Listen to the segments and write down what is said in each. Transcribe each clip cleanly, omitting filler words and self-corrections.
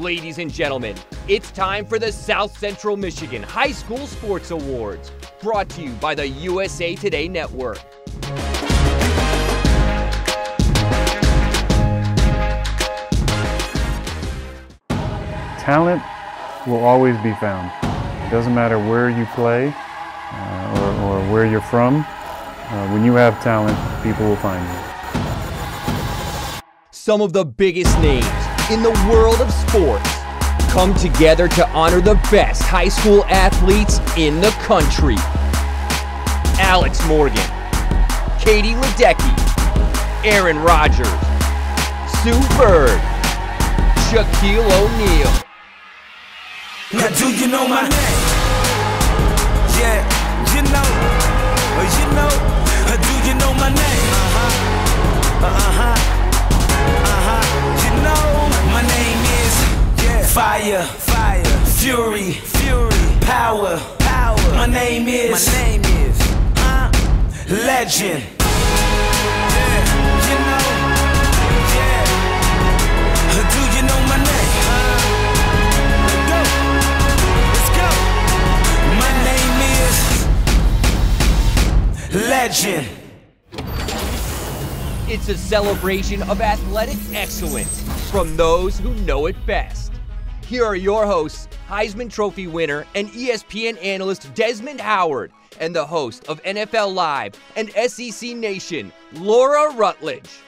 Ladies and gentlemen, it's time for the South Central Michigan High School Sports Awards, brought to you by the USA Today Network. Talent will always be found. It doesn't matter where you play or where you're from. When you have talent, people will find you. Some of the biggest names in the world of sports come together to honor the best high school athletes in the country. Alex Morgan, Katie Ledecky, Aaron Rodgers, Sue Bird, Shaquille O'Neal. Now do you know my name? Yeah, you know, do you know my name? You know, my name is Fire, Fury, Power. My name is Legend. Yeah, you know, do you know my name? Let's go. My name is Legend. It's a celebration of athletic excellence from those who know it best. Here are your hosts, Heisman Trophy winner and ESPN analyst Desmond Howard, and the host of NFL Live and SEC Nation, Laura Rutledge.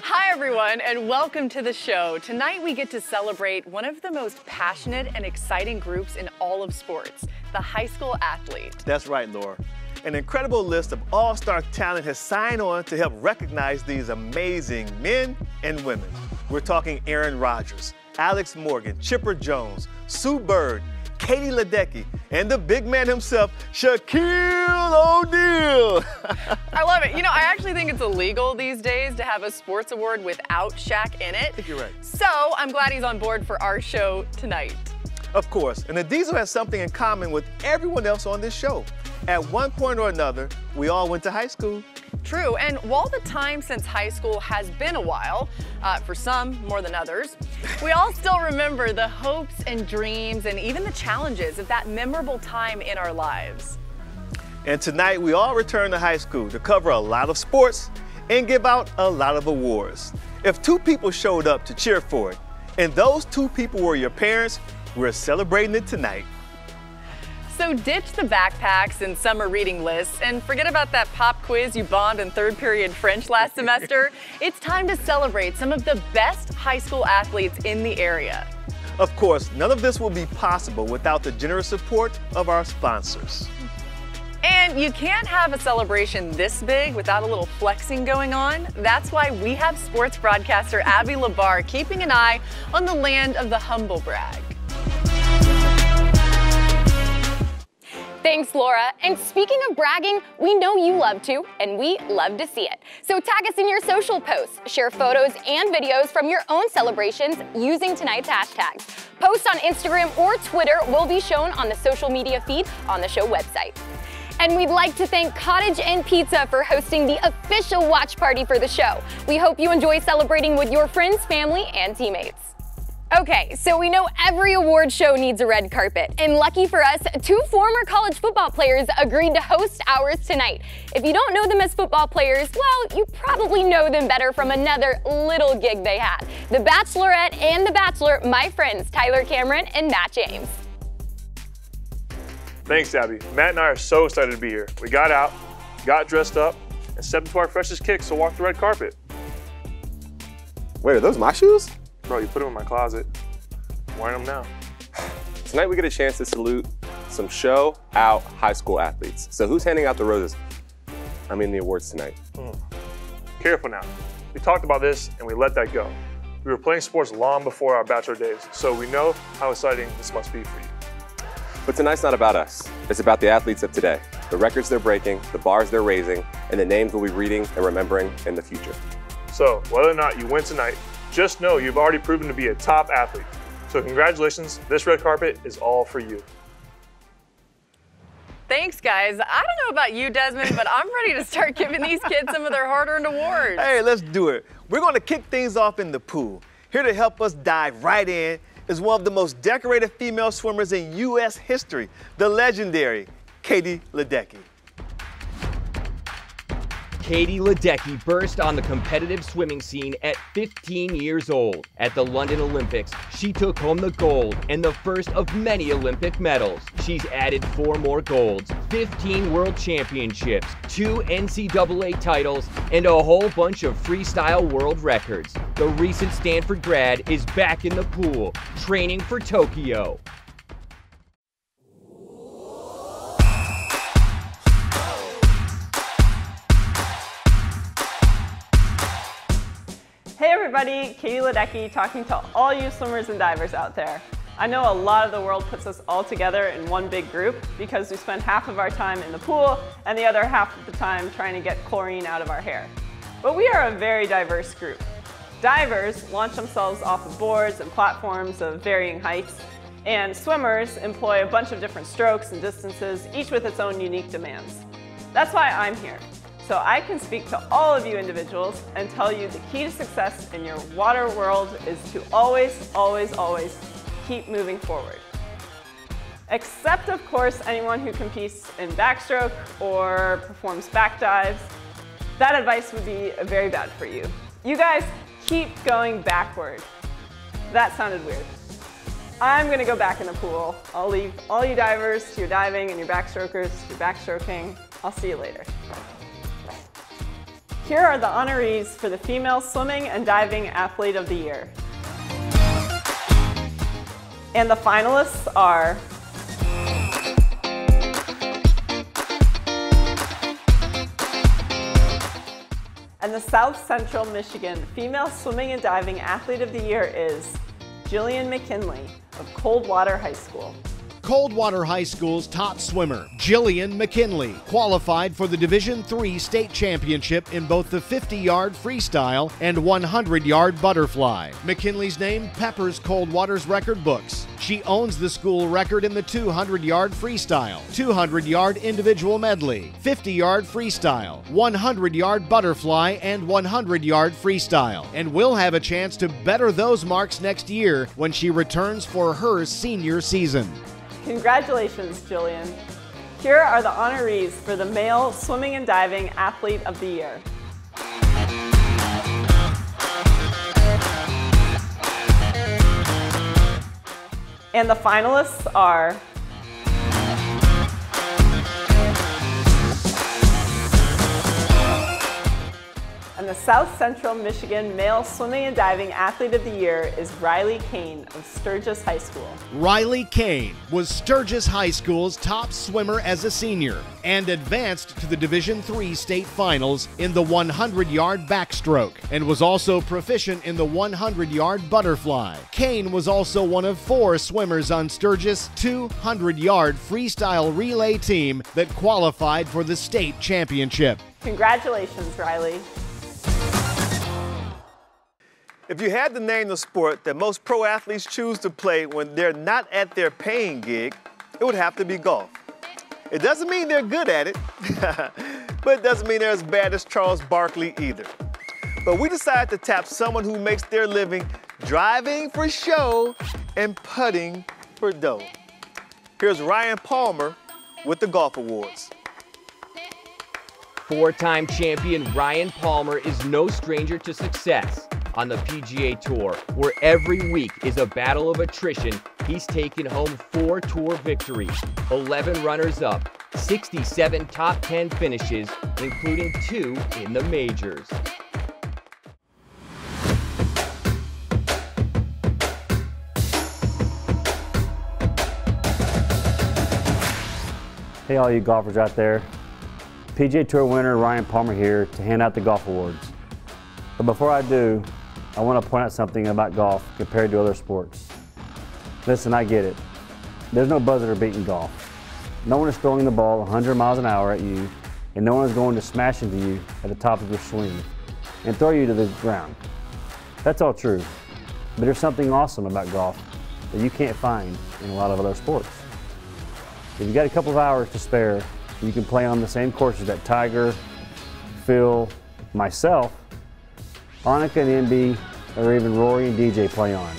Hi everyone, and welcome to the show. Tonight we get to celebrate one of the most passionate and exciting groups in all of sports, the high school athlete. That's right, Laura. An incredible list of all-star talent has signed on to help recognize these amazing men and women. We're talking Aaron Rodgers, Alex Morgan, Chipper Jones, Sue Bird, Katie Ledecky, and the big man himself, Shaquille O'Neal. I love it. You know, I actually think it's illegal these days to have a sports award without Shaq in it. I think you're right. So I'm glad he's on board for our show tonight. Of course, and the Diesel has something in common with everyone else on this show. At one point or another, we all went to high school. True, and while the time since high school has been a while, for some more than others, we all still remember the hopes and dreams and even the challenges of that memorable time in our lives. And tonight, we all return to high school to cover a lot of sports and give out a lot of awards. If two people showed up to cheer for it, and those two people were your parents, we're celebrating it tonight. So ditch the backpacks and summer reading lists and forget about that pop quiz you bombed in third period French last semester. It's time to celebrate some of the best high school athletes in the area. Of course, none of this will be possible without the generous support of our sponsors. And you can't have a celebration this big without a little flexing going on. That's why we have sports broadcaster Abby Labar keeping an eye on the land of the humble brag. Thanks, Laura. And speaking of bragging, we know you love to, and we love to see it. So tag us in your social posts, share photos and videos from your own celebrations using tonight's hashtags. Posts on Instagram or Twitter will be shown on the social media feed on the show website. And we'd like to thank Cottage and Pizza for hosting the official watch party for the show. We hope you enjoy celebrating with your friends, family, and teammates. Okay, so we know every award show needs a red carpet, and lucky for us, two former college football players agreed to host ours tonight. If you don't know them as football players, well, you probably know them better from another little gig they had. The Bachelorette and The Bachelor, my friends Tyler Cameron and Matt James. Thanks, Abby. Matt and I are so excited to be here. We got out, got dressed up, and stepped into our freshest kicks to walk the red carpet. Wait, are those my shoes? Bro, you put them in my closet. I'm wearing them now. Tonight we get a chance to salute some show-out high school athletes. So who's handing out the roses? I mean the awards tonight. Careful now. We talked about this and we let that go. We were playing sports long before our bachelor days, so we know how exciting this must be for you. But tonight's not about us. It's about the athletes of today, the records they're breaking, the bars they're raising, and the names we'll be reading and remembering in the future. So whether or not you win tonight, just know you've already proven to be a top athlete. So congratulations, this red carpet is all for you. Thanks, guys. I don't know about you, Desmond, but I'm ready to start giving these kids some of their hard-earned awards. Hey, let's do it. We're going to kick things off in the pool. Here to help us dive right in is one of the most decorated female swimmers in U.S. history, the legendary Katie Ledecky. Katie Ledecky burst on the competitive swimming scene at 15 years old. At the London Olympics, she took home the gold and the first of many Olympic medals. She's added 4 more golds, 15 world championships, 2 NCAA titles, and a whole bunch of freestyle world records. The recent Stanford grad is back in the pool, training for Tokyo. Hey everybody, Katie Ledecky talking to all you swimmers and divers out there. I know a lot of the world puts us all together in one big group because we spend half of our time in the pool and the other half of the time trying to get chlorine out of our hair. But we are a very diverse group. Divers launch themselves off of boards and platforms of varying heights, and swimmers employ a bunch of different strokes and distances, each with its own unique demands. That's why I'm here. So I can speak to all of you individuals and tell you the key to success in your water world is to always, always, always keep moving forward. Except, of course, anyone who competes in backstroke or performs back dives. That advice would be very bad for you. You guys keep going backward. That sounded weird. I'm gonna go back in the pool. I'll leave all you divers to your diving and your backstrokers to your backstroking. I'll see you later. Here are the honorees for the Female Swimming and Diving Athlete of the Year. And the finalists are and the South Central Michigan Female Swimming and Diving Athlete of the Year is Jillian McKinley of Coldwater High School. Coldwater High School's top swimmer, Jillian McKinley, qualified for the Division III state championship in both the 50-yard freestyle and 100-yard butterfly. McKinley's name peppers Coldwater's record books. She owns the school record in the 200-yard freestyle, 200-yard individual medley, 50-yard freestyle, 100-yard butterfly, and 100-yard freestyle, and will have a chance to better those marks next year when she returns for her senior season. Congratulations, Jillian. Here are the honorees for the Male Swimming and Diving Athlete of the Year. And the finalists are and the South Central Michigan Male Swimming and Diving Athlete of the Year is Riley Kane of Sturgis High School. Riley Kane was Sturgis High School's top swimmer as a senior and advanced to the Division III state finals in the 100-yard backstroke and was also proficient in the 100-yard butterfly. Kane was also one of 4 swimmers on Sturgis' 200-yard freestyle relay team that qualified for the state championship. Congratulations, Riley. If you had to name the sport that most pro athletes choose to play when they're not at their paying gig, it would have to be golf. It doesn't mean they're good at it, but it doesn't mean they're as bad as Charles Barkley either. But we decided to tap someone who makes their living driving for show and putting for dough. Here's Ryan Palmer with the Golf Awards. 4-time champion Ryan Palmer is no stranger to success. On the PGA Tour, where every week is a battle of attrition, he's taken home 4 tour victories, 11 runners-up, 67 top 10 finishes, including 2 in the majors. Hey all you golfers out there. PGA Tour winner Ryan Palmer here to hand out the Golf Awards. But before I do, I want to point out something about golf compared to other sports. Listen, I get it. There's no buzzer beating golf. No one is throwing the ball 100 miles an hour at you, and no one is going to smash into you at the top of your swing and throw you to the ground. That's all true, but there's something awesome about golf that you can't find in a lot of other sports. If you've got a couple of hours to spare, you can play on the same courses that Tiger, Phil, myself, Annika and Indy, or even Rory and DJ play on.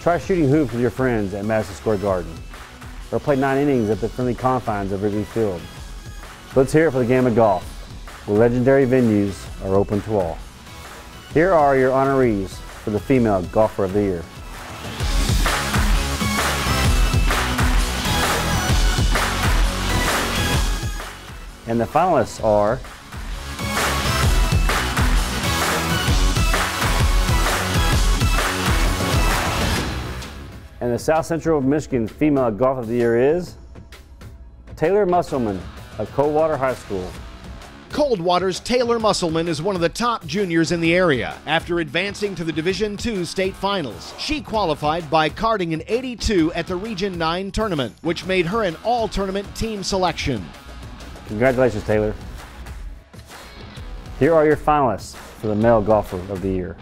Try shooting hoops with your friends at Madison Square Garden, or play 9 innings at the friendly confines of Wrigley Field. Let's hear it for the game of golf, where legendary venues are open to all. Here are your honorees for the Female Golfer of the Year. And the finalists are and the South Central Michigan Female Golfer of the Year is Taylor Musselman of Coldwater High School. Coldwater's Taylor Musselman is one of the top juniors in the area. After advancing to the Division II state finals, she qualified by carding an 82 at the Region 9 tournament, which made her an all-tournament team selection. Congratulations, Taylor. Here are your finalists for the Male Golfer of the Year.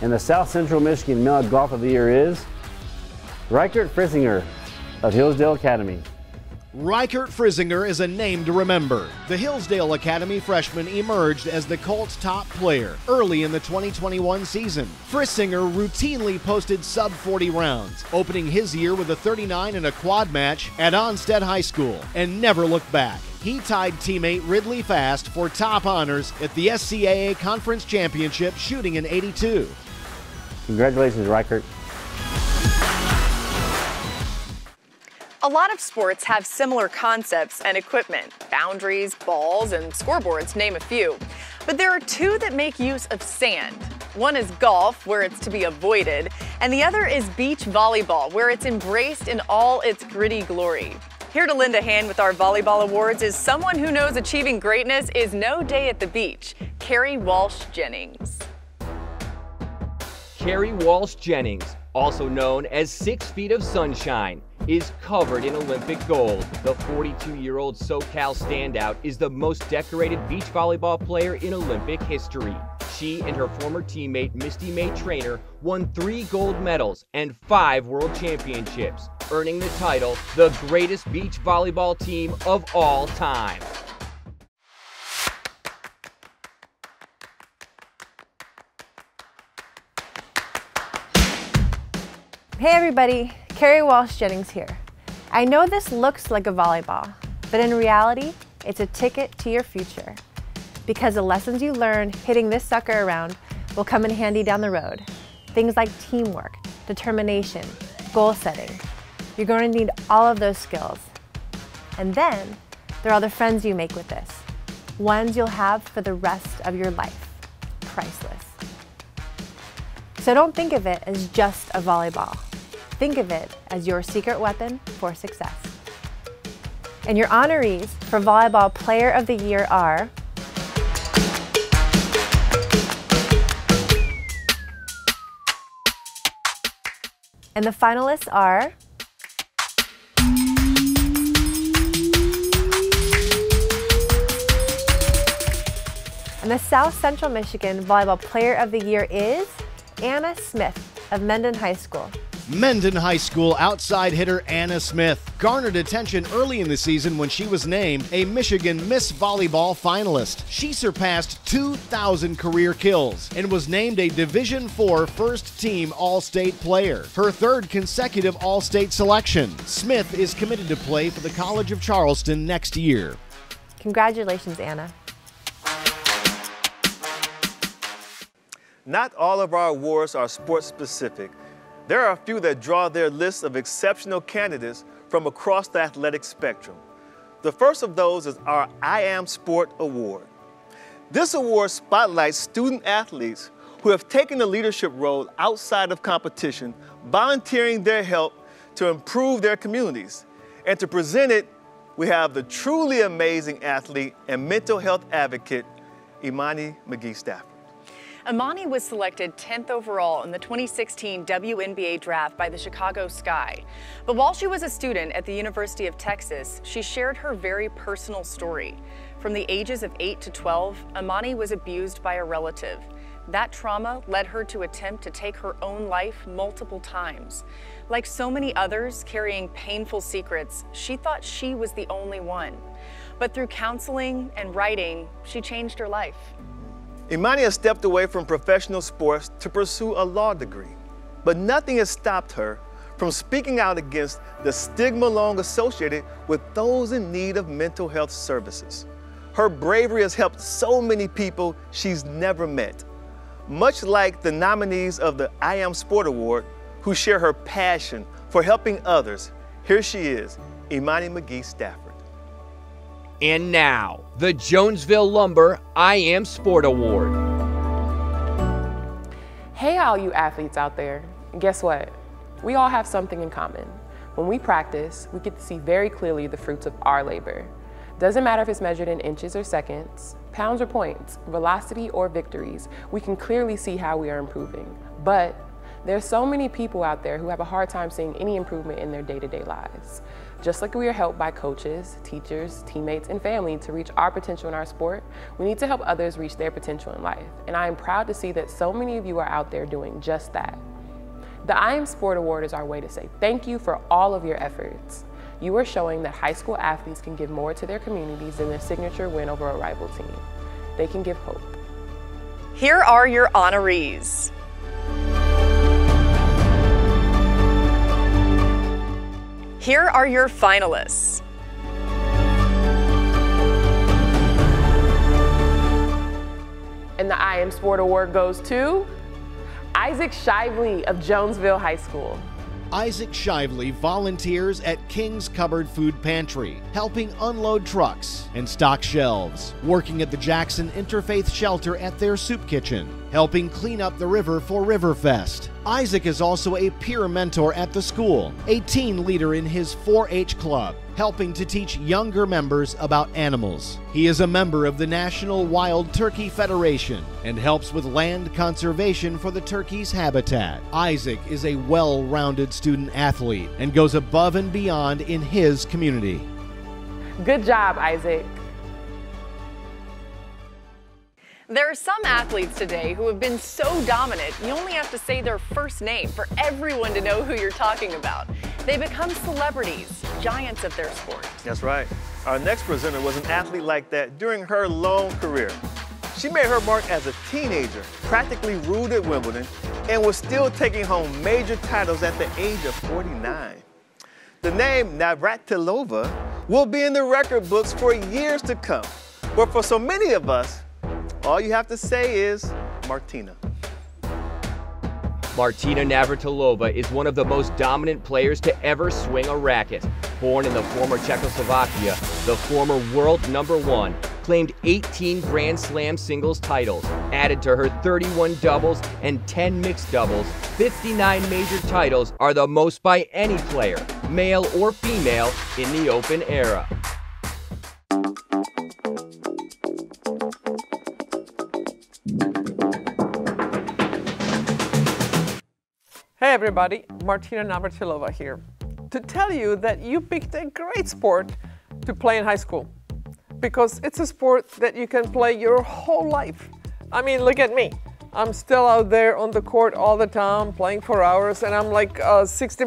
And the South Central Michigan Male Golfer of the Year is Reichert Frisinger of Hillsdale Academy. Reichert Frisinger is a name to remember. The Hillsdale Academy freshman emerged as the Colts' top player early in the 2021 season. Frisinger routinely posted sub-40 rounds, opening his year with a 39 in a quad match at Onstead High School, and never looked back. He tied teammate Ridley Fast for top honors at the SCAA Conference Championship, shooting an 82. Congratulations, Reichert. A lot of sports have similar concepts and equipment, boundaries, balls, and scoreboards, name a few. But there are two that make use of sand. One is golf, where it's to be avoided, and the other is beach volleyball, where it's embraced in all its gritty glory. Here to lend a hand with our volleyball awards is someone who knows achieving greatness is no day at the beach, Carrie Walsh Jennings. Carrie Walsh Jennings, also known as 6 Feet of Sunshine, is covered in Olympic gold. The 42-year-old SoCal standout is the most decorated beach volleyball player in Olympic history. She and her former teammate Misty May Traynor won 3 gold medals and 5 world championships, earning the title the greatest beach volleyball team of all time. Hey everybody, Carrie Walsh Jennings here. I know this looks like a volleyball, but in reality, it's a ticket to your future. Because the lessons you learn hitting this sucker around will come in handy down the road. Things like teamwork, determination, goal setting. You're going to need all of those skills. And then, there are the friends you make with this. Ones you'll have for the rest of your life. Priceless. So don't think of it as just a volleyball. Think of it as your secret weapon for success. And your honorees for Volleyball Player of the Year are and the finalists are and the South Central Michigan Volleyball Player of the Year is Anna Smith of Mendon High School. Mendon High School outside hitter Anna Smith garnered attention early in the season when she was named a Michigan Miss Volleyball finalist. She surpassed 2,000 career kills and was named a Division IV first-team All-State player, her 3rd consecutive All-State selection. Smith is committed to play for the College of Charleston next year. Congratulations, Anna. Not all of our awards are sports-specific. There are a few that draw their lists of exceptional candidates from across the athletic spectrum. The first of those is our I Am Sport Award. This award spotlights student athletes who have taken a leadership role outside of competition, volunteering their help to improve their communities. And to present it, we have the truly amazing athlete and mental health advocate, Imani McGee-Stafford. Imani was selected 10th overall in the 2016 WNBA draft by the Chicago Sky. But while she was a student at the University of Texas, she shared her very personal story. From the ages of 8 to 12, Imani was abused by a relative. That trauma led her to attempt to take her own life multiple times. Like so many others carrying painful secrets, she thought she was the only one. But through counseling and writing, she changed her life. Imani has stepped away from professional sports to pursue a law degree, but nothing has stopped her from speaking out against the stigma long associated with those in need of mental health services. Her bravery has helped so many people she's never met. Much like the nominees of the I Am Sport Award, who share her passion for helping others, here she is, Imani McGee-Stafford. And now, the Jonesville Lumber I Am Sport Award. Hey all you athletes out there, guess what? We all have something in common. When we practice, we get to see very clearly the fruits of our labor. Doesn't matter if it's measured in inches or seconds, pounds or points, velocity or victories, we can clearly see how we are improving. But there's so many people out there who have a hard time seeing any improvement in their day-to-day lives. Just like we are helped by coaches, teachers, teammates, and family to reach our potential in our sport, we need to help others reach their potential in life. And I am proud to see that so many of you are out there doing just that. The I Am Sport Award is our way to say thank you for all of your efforts. You are showing that high school athletes can give more to their communities than their signature win over a rival team. They can give hope. Here are your honorees. Here are your finalists. And the I Am Sport Award goes to Isaac Shively of Jonesville High School. Isaac Shively volunteers at King's Cupboard Food Pantry, helping unload trucks and stock shelves, working at the Jackson Interfaith Shelter at their soup kitchen, helping clean up the river for Riverfest. Isaac is also a peer mentor at the school, a teen leader in his 4-H club, helping to teach younger members about animals. He is a member of the National Wild Turkey Federation and helps with land conservation for the turkey's habitat. Isaac is a well-rounded student athlete and goes above and beyond in his community. Good job, Isaac. There are some athletes today who have been so dominant, you only have to say their first name for everyone to know who you're talking about. They become celebrities, giants of their sport. That's right. Our next presenter was an athlete like that during her long career. She made her mark as a teenager, practically ruled at Wimbledon, and was still taking home major titles at the age of 49. The name Navratilova will be in the record books for years to come. But for so many of us, all you have to say is Martina. Martina Navratilova is one of the most dominant players to ever swing a racket. Born in the former Czechoslovakia, the former world #1, claimed 18 Grand Slam singles titles, added to her 31 doubles and 10 mixed doubles. 59 major titles are the most by any player, male or female, in the Open era. Hey everybody, Martina Navratilova here, to tell you that you picked a great sport to play in high school, because it's a sport that you can play your whole life. I mean, look at me. I'm still out there on the court all the time, playing for hours, and I'm like 60.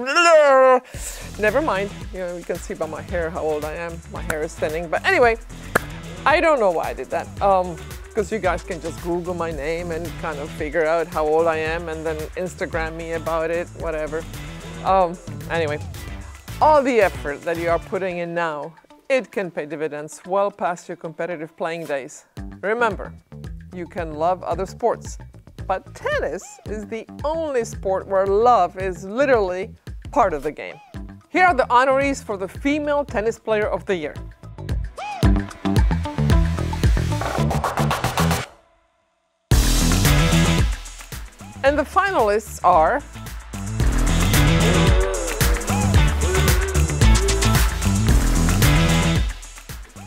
Never mind, you know, you can see by my hair how old I am. My hair is thinning, but anyway, I don't know why I did that. Because you guys can just Google my name and kind of figure out how old I am and then Instagram me about it, whatever. Anyway, all the effort that you are putting in now, it can pay dividends well past your competitive playing days. Remember, you can love other sports, but tennis is the only sport where love is literally part of the game. Here are the honorees for the Female Tennis Player of the Year. And the finalists are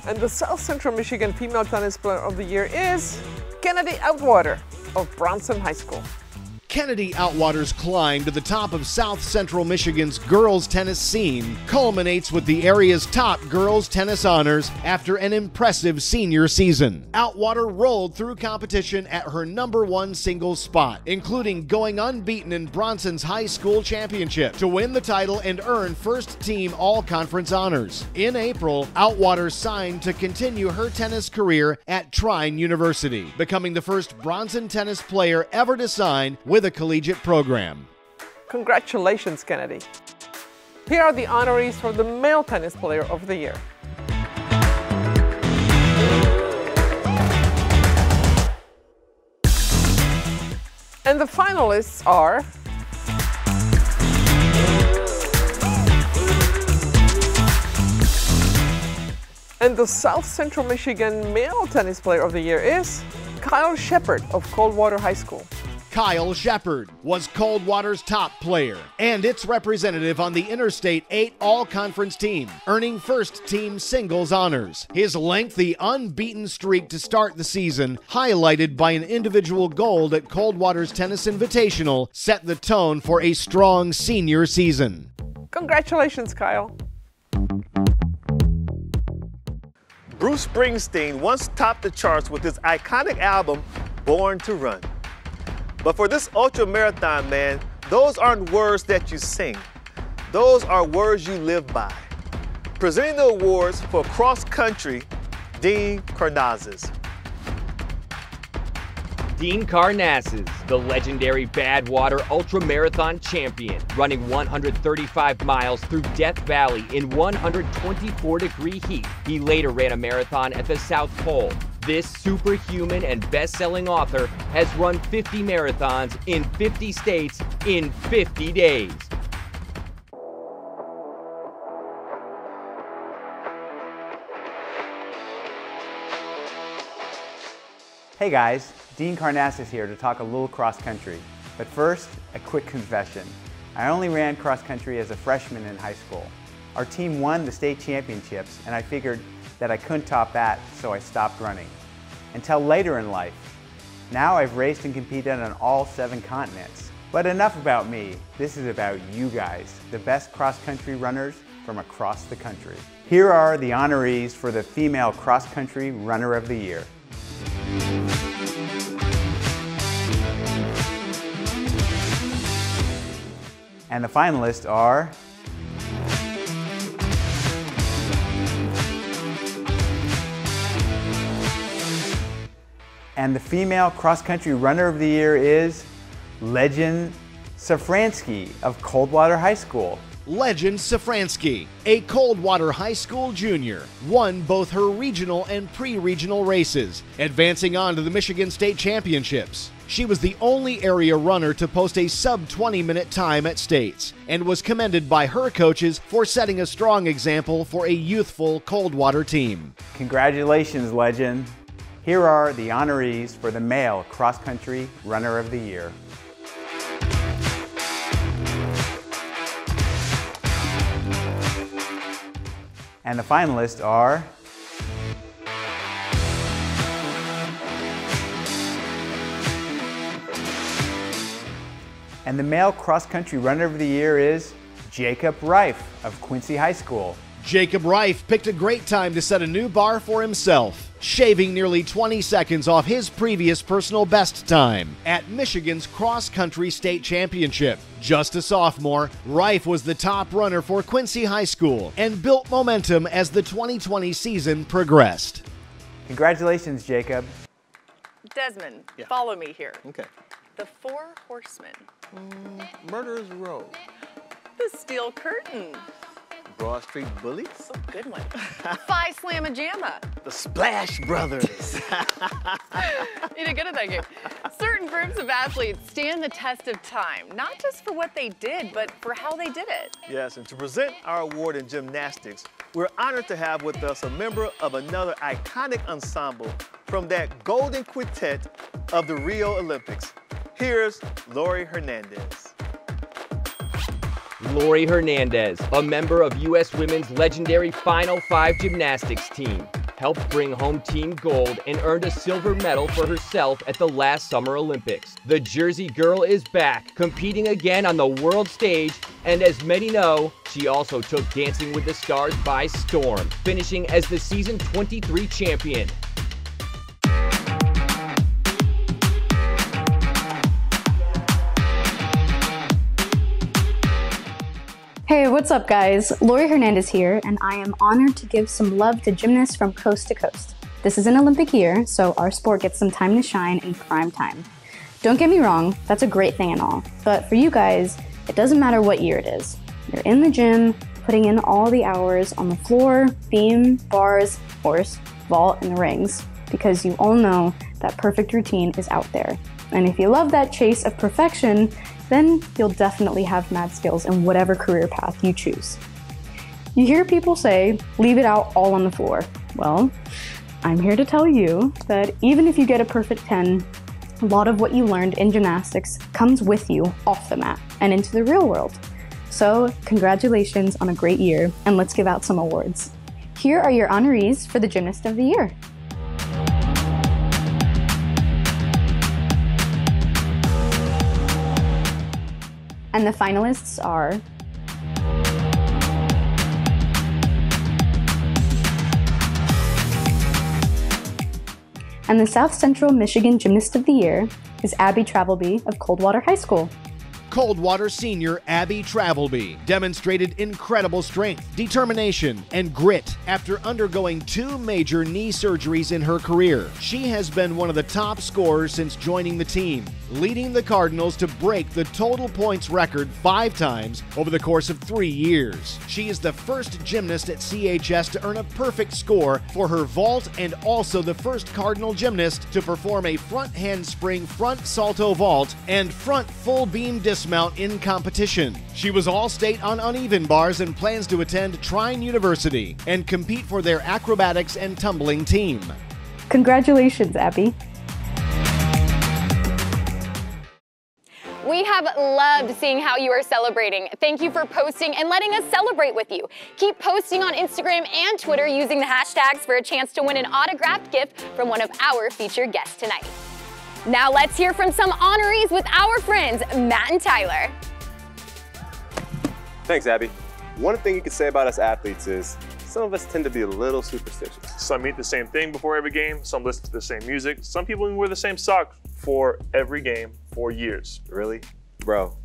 and the South Central Michigan Female Tennis Player of the Year is Kennedy Outwater of Bronson High School. Kennedy Outwater's climb to the top of South Central Michigan's girls tennis scene culminates with the area's top girls tennis honors after an impressive senior season. Outwater rolled through competition at her #1 singles spot, including going unbeaten in Bronson's high school championship to win the title and earn first-team all-conference honors. In April, Outwater signed to continue her tennis career at Trine University, becoming the first Bronson tennis player ever to sign with a collegiate program. Congratulations, Kennedy. Here are the honorees for the Male Tennis Player of the Year. And the finalists are and the South Central Michigan Male Tennis Player of the Year is Kyle Shepard of Coldwater High School. Kyle Shepard was Coldwater's top player and its representative on the Interstate 8 All-Conference team, earning first-team singles honors. His lengthy, unbeaten streak to start the season, highlighted by an individual gold at Coldwater's Tennis Invitational, set the tone for a strong senior season. Congratulations, Kyle. Bruce Springsteen once topped the charts with his iconic album, Born to Run. But for this ultra-marathon man, those aren't words that you sing. Those are words you live by. Presenting the awards for cross country, Dean Karnazes. Dean Karnazes, the legendary Badwater ultramarathon champion, running 135 miles through Death Valley in 124-degree heat. He later ran a marathon at the South Pole. This superhuman and best-selling author has run 50 marathons in 50 states in 50 days. Hey guys, Dean Karnazes here to talk a little cross country. But first, a quick confession. I only ran cross country as a freshman in high school. Our team won the state championships and I figured that I couldn't top that, so I stopped running. Until later in life. Now I've raced and competed on all 7 continents. But enough about me. This is about you guys, the best cross-country runners from across the country. Here are the honorees for the Female Cross-Country Runner of the Year. And the finalists are and the Female Cross-Country Runner of the Year is Legend Safransky of Coldwater High School. Legend Safransky, a Coldwater High School junior, won both her regional and pre-regional races, advancing on to the Michigan State Championships. She was the only area runner to post a sub-20-minute time at states and was commended by her coaches for setting a strong example for a youthful Coldwater team. Congratulations, Legend. Here are the honorees for the Male Cross-Country Runner of the Year. And the finalists are and the Male Cross-Country Runner of the Year is Jacob Reif of Quincy High School. Jacob Reif picked a great time to set a new bar for himself, shaving nearly 20 seconds off his previous personal best time at Michigan's cross-country state championship. Just a sophomore, Reif was the top runner for Quincy High School and built momentum as the 2020 season progressed. Congratulations, Jacob. Desmond, follow me here. Okay. The 4 Horsemen. Murderers Row. The Steel Curtain. Broad Street Bullies. Oh, good one. Phi Slamma Jamma. The Splash Brothers. You did good at that game. Certain groups of athletes stand the test of time, not just for what they did, but for how they did it. Yes, and to present our award in gymnastics, we're honored to have with us a member of another iconic ensemble from that golden quintet of the Rio Olympics. Here's Laurie Hernandez. Laurie Hernandez, a member of U.S. Women's legendary Final 5 gymnastics team. helped bring home team gold and earned a silver medal for herself at the last Summer Olympics. The Jersey girl is back, competing again on the world stage, and as many know, she also took Dancing with the Stars by storm, finishing as the season 23 champion. Hey, what's up guys? Laurie Hernandez here, and I am honored to give some love to gymnasts from coast to coast. This is an Olympic year, so our sport gets some time to shine in prime time. Don't get me wrong, that's a great thing and all, but for you guys, it doesn't matter what year it is. You're in the gym, putting in all the hours on the floor, beam, bars, horse, vault, and the rings, because you all know that perfect routine is out there. And if you love that chase of perfection, then you'll definitely have mad skills in whatever career path you choose. You hear people say, leave it out all on the floor. Well, I'm here to tell you that even if you get a perfect 10, a lot of what you learned in gymnastics comes with you off the mat and into the real world. So congratulations on a great year, and let's give out some awards. Here are your honorees for the Gymnast of the Year. And the finalists are and the South Central Michigan Gymnast of the Year is Abby Travelby of Coldwater High School. Coldwater senior Abby Travelby demonstrated incredible strength, determination, and grit after undergoing 2 major knee surgeries in her career. She has been one of the top scorers since joining the team, leading the Cardinals to break the total points record 5 times over the course of 3 years. She is the first gymnast at CHS to earn a perfect score for her vault and also the first Cardinal gymnast to perform a front handspring front salto vault and front full beam dismount in competition. She was all-state on uneven bars and plans to attend Trine University and compete for their acrobatics and tumbling team. Congratulations, Abby. We have loved seeing how you are celebrating. Thank you for posting and letting us celebrate with you. Keep posting on Instagram and Twitter using the hashtags for a chance to win an autographed gift from one of our featured guests tonight. Now let's hear from some honorees with our friends, Matt and Tyler. Thanks, Abby. One thing you can say about us athletes is some of us tend to be a little superstitious. Some eat the same thing before every game, some listen to the same music, some people even wear the same socks for every game for years. Really? Bro,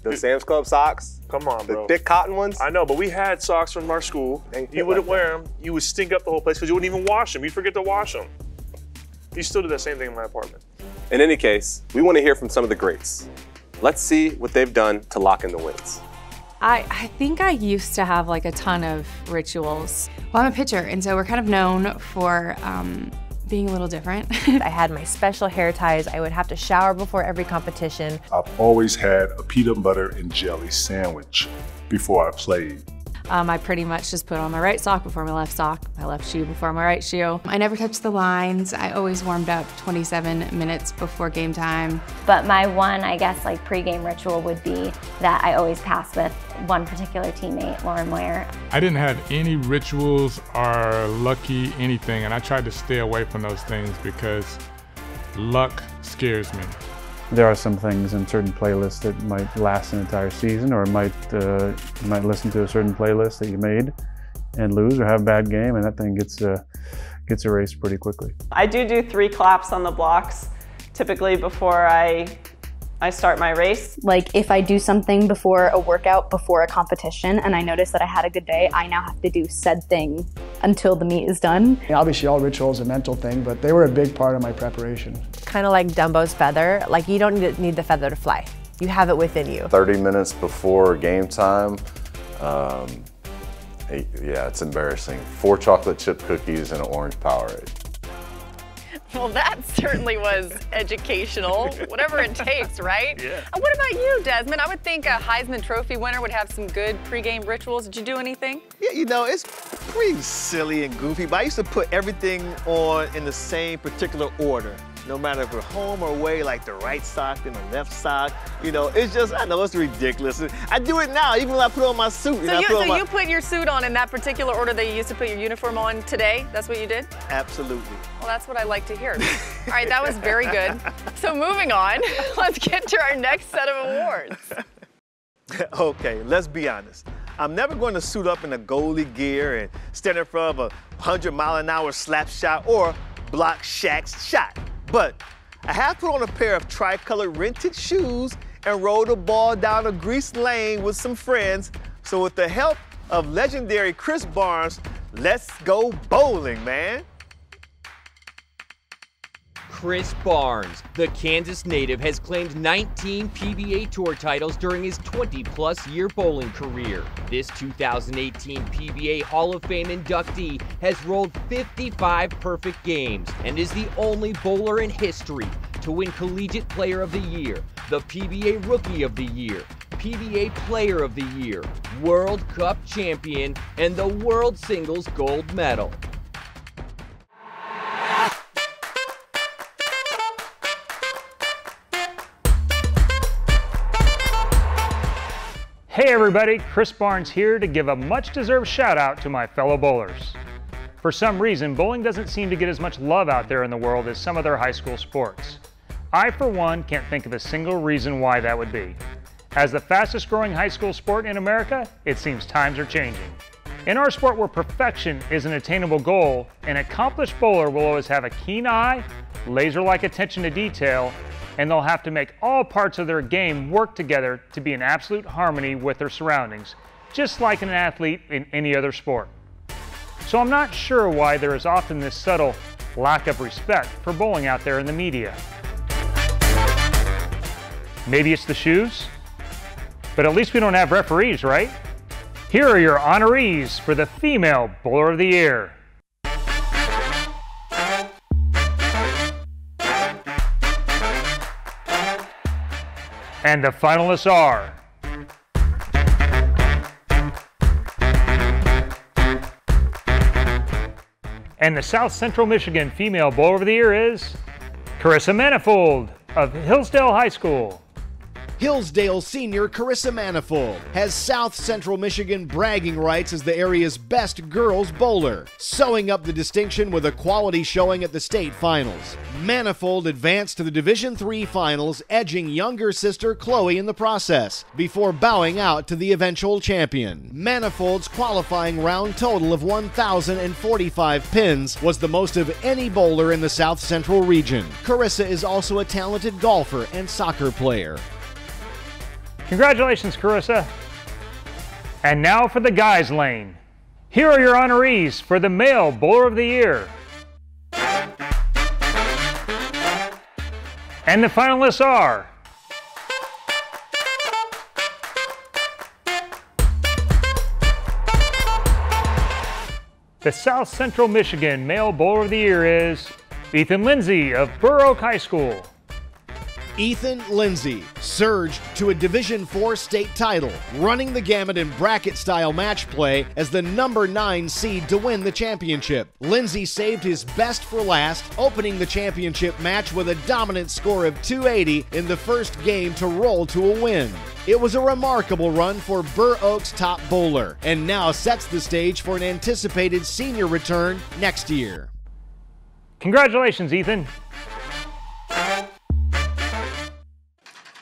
those Sam's Club socks? Come on, bro. The thick cotton ones? I know, but we had socks from our school. You wouldn't wear them. You would stink up the whole place because you wouldn't even wash them. You'd forget to wash them. You still do that same thing in my apartment. In any case, we want to hear from some of the greats. Let's see what they've done to lock in the wins. I think I used to have like a ton of rituals. Well, I'm a pitcher, and so we're kind of known for being a little different. I had my special hair ties. I would have to shower before every competition. I've always had a peanut butter and jelly sandwich before I played. I pretty much just put on my right sock before my left shoe before my right shoe. I never touched the lines. I always warmed up 27 minutes before game time. But my one, I guess, like pre-game ritual would be that I always pass with one particular teammate, Lauren Meyer. I didn't have any rituals or lucky anything, and I tried to stay away from those things because luck scares me. There are some things in certain playlists that might last an entire season, or you might listen to a certain playlist that you made and lose or have a bad game, and that thing gets erased pretty quickly. I do 3 claps on the blocks, typically before I start my race. Like if I do something before a workout, before a competition, and I notice that I had a good day, I now have to do said thing until the meet is done. Obviously all rituals are a mental thing, but they were a big part of my preparation. Kind of like Dumbo's feather, like you don't need the feather to fly. You have it within you. 30 minutes before game time, yeah, it's embarrassing. 4 chocolate chip cookies and an orange Powerade. Well, that certainly was educational, whatever it takes, right? Yeah. And what about you, Desmond? I would think a Heisman Trophy winner would have some good pregame rituals. Did you do anything? Yeah, you know, it's pretty silly and goofy, but I used to put everything on in the same particular order. no matter if we're home or away, like the right sock and the left sock. You know, it's just, I know it's ridiculous. I do it now, even when I put on my suit. So, you put your suit on in that particular order that you used to put your uniform on today? That's what you did? Absolutely. Well, that's what I like to hear. All right, that was very good. So moving on, let's get to our next set of awards. Okay, let's be honest. I'm never going to suit up in a goalie gear and stand in front of a 100-mile-an-hour slap shot or block Shaq's shot. But I have put on a pair of tri-colored rented shoes and rode a ball down a greased lane with some friends. So with the help of legendary Chris Barnes, let's go bowling, man. Chris Barnes, the Kansas native, has claimed 19 PBA Tour titles during his 20-plus-year bowling career. This 2018 PBA Hall of Fame inductee has rolled 55 perfect games and is the only bowler in history to win Collegiate Player of the Year, the PBA Rookie of the Year, PBA Player of the Year, World Cup Champion, and the World Singles Gold Medal. Hey everybody, Chris Barnes here to give a much-deserved shout-out to my fellow bowlers. For some reason, bowling doesn't seem to get as much love out there in the world as some other high school sports. I, for one, can't think of a single reason why that would be. As the fastest-growing high school sport in America, it seems times are changing. In our sport where perfection is an attainable goal, an accomplished bowler will always have a keen eye, laser-like attention to detail, and they'll have to make all parts of their game work together to be in absolute harmony with their surroundings, just like an athlete in any other sport. So I'm not sure why there is often this subtle lack of respect for bowling out there in the media. Maybe it's the shoes? But at least we don't have referees, right? Here are your honorees for the Female Bowler of the Year. And the finalists are and the South Central Michigan Female Bowler of the Year is Carissa Manifold of Hillsdale High School. Hillsdale senior Carissa Manifold has South Central Michigan bragging rights as the area's best girls bowler, sewing up the distinction with a quality showing at the state finals. Manifold advanced to the Division III finals, edging younger sister Chloe in the process, before bowing out to the eventual champion. Manifold's qualifying round total of 1,045 pins was the most of any bowler in the South Central region. Carissa is also a talented golfer and soccer player. Congratulations, Carissa. And now for the guys' lane. Here are your honorees for the Male Bowler of the Year. And the finalists are the South Central Michigan Male Bowler of the Year is Ethan Lindsay of Burr Oak High School. Ethan Lindsay surged to a Division IV state title, running the gamut in bracket-style match play as the number 9 seed to win the championship. Lindsay saved his best for last, opening the championship match with a dominant score of 280 in the first game to roll to a win. It was a remarkable run for Burr Oak's top bowler, and now sets the stage for an anticipated senior return next year. Congratulations, Ethan.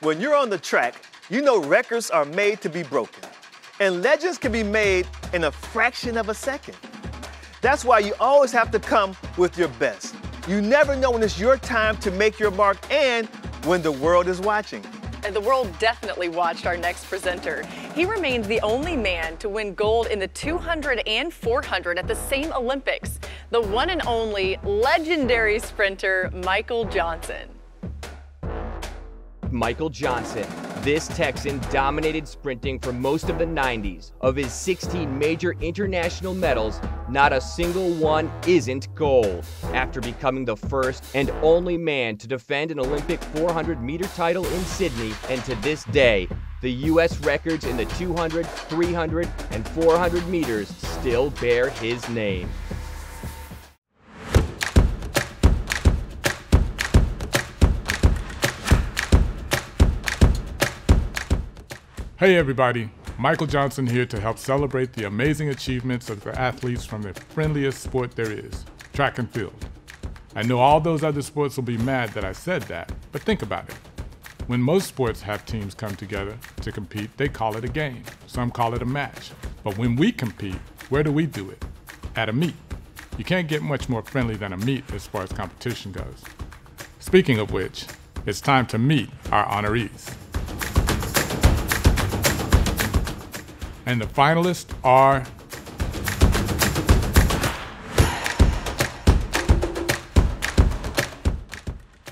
When you're on the track, you know records are made to be broken, and legends can be made in a fraction of a second. That's why you always have to come with your best. You never know when it's your time to make your mark and when the world is watching. And the world definitely watched our next presenter. He remains the only man to win gold in the 200 and 400 at the same Olympics, the one and only legendary sprinter, Michael Johnson. Michael Johnson. This Texan dominated sprinting for most of the 90s. Of his 16 major international medals, not a single one isn't gold. After becoming the first and only man to defend an Olympic 400-meter title in Sydney, and to this day, the U.S. records in the 200, 300, and 400 meters still bear his name. Hey everybody, Michael Johnson here to help celebrate the amazing achievements of the athletes from the friendliest sport there is, track and field. I know all those other sports will be mad that I said that, but think about it. When most sports have teams come together to compete, they call it a game. Some call it a match. But when we compete, where do we do it? At a meet. You can't get much more friendly than a meet as far as competition goes. Speaking of which, it's time to meet our honorees. And the finalists are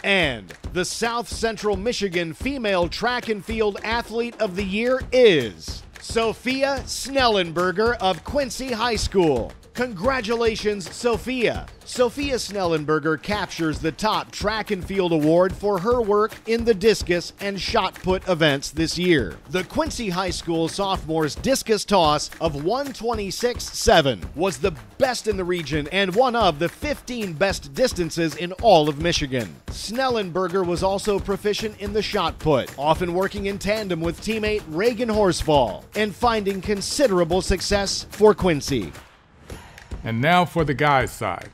And the South Central Michigan Female Track and Field Athlete of the Year is Sophia Snellenberger of Quincy High School. Congratulations, Sophia. Sophia Snellenberger captures the top track and field award for her work in the discus and shot put events this year. The Quincy High School sophomores discus toss of 126.7 was the best in the region and one of the 15 best distances in all of Michigan. Snellenberger was also proficient in the shot put, often working in tandem with teammate Reagan Horsfall and finding considerable success for Quincy. And now for the guys' side.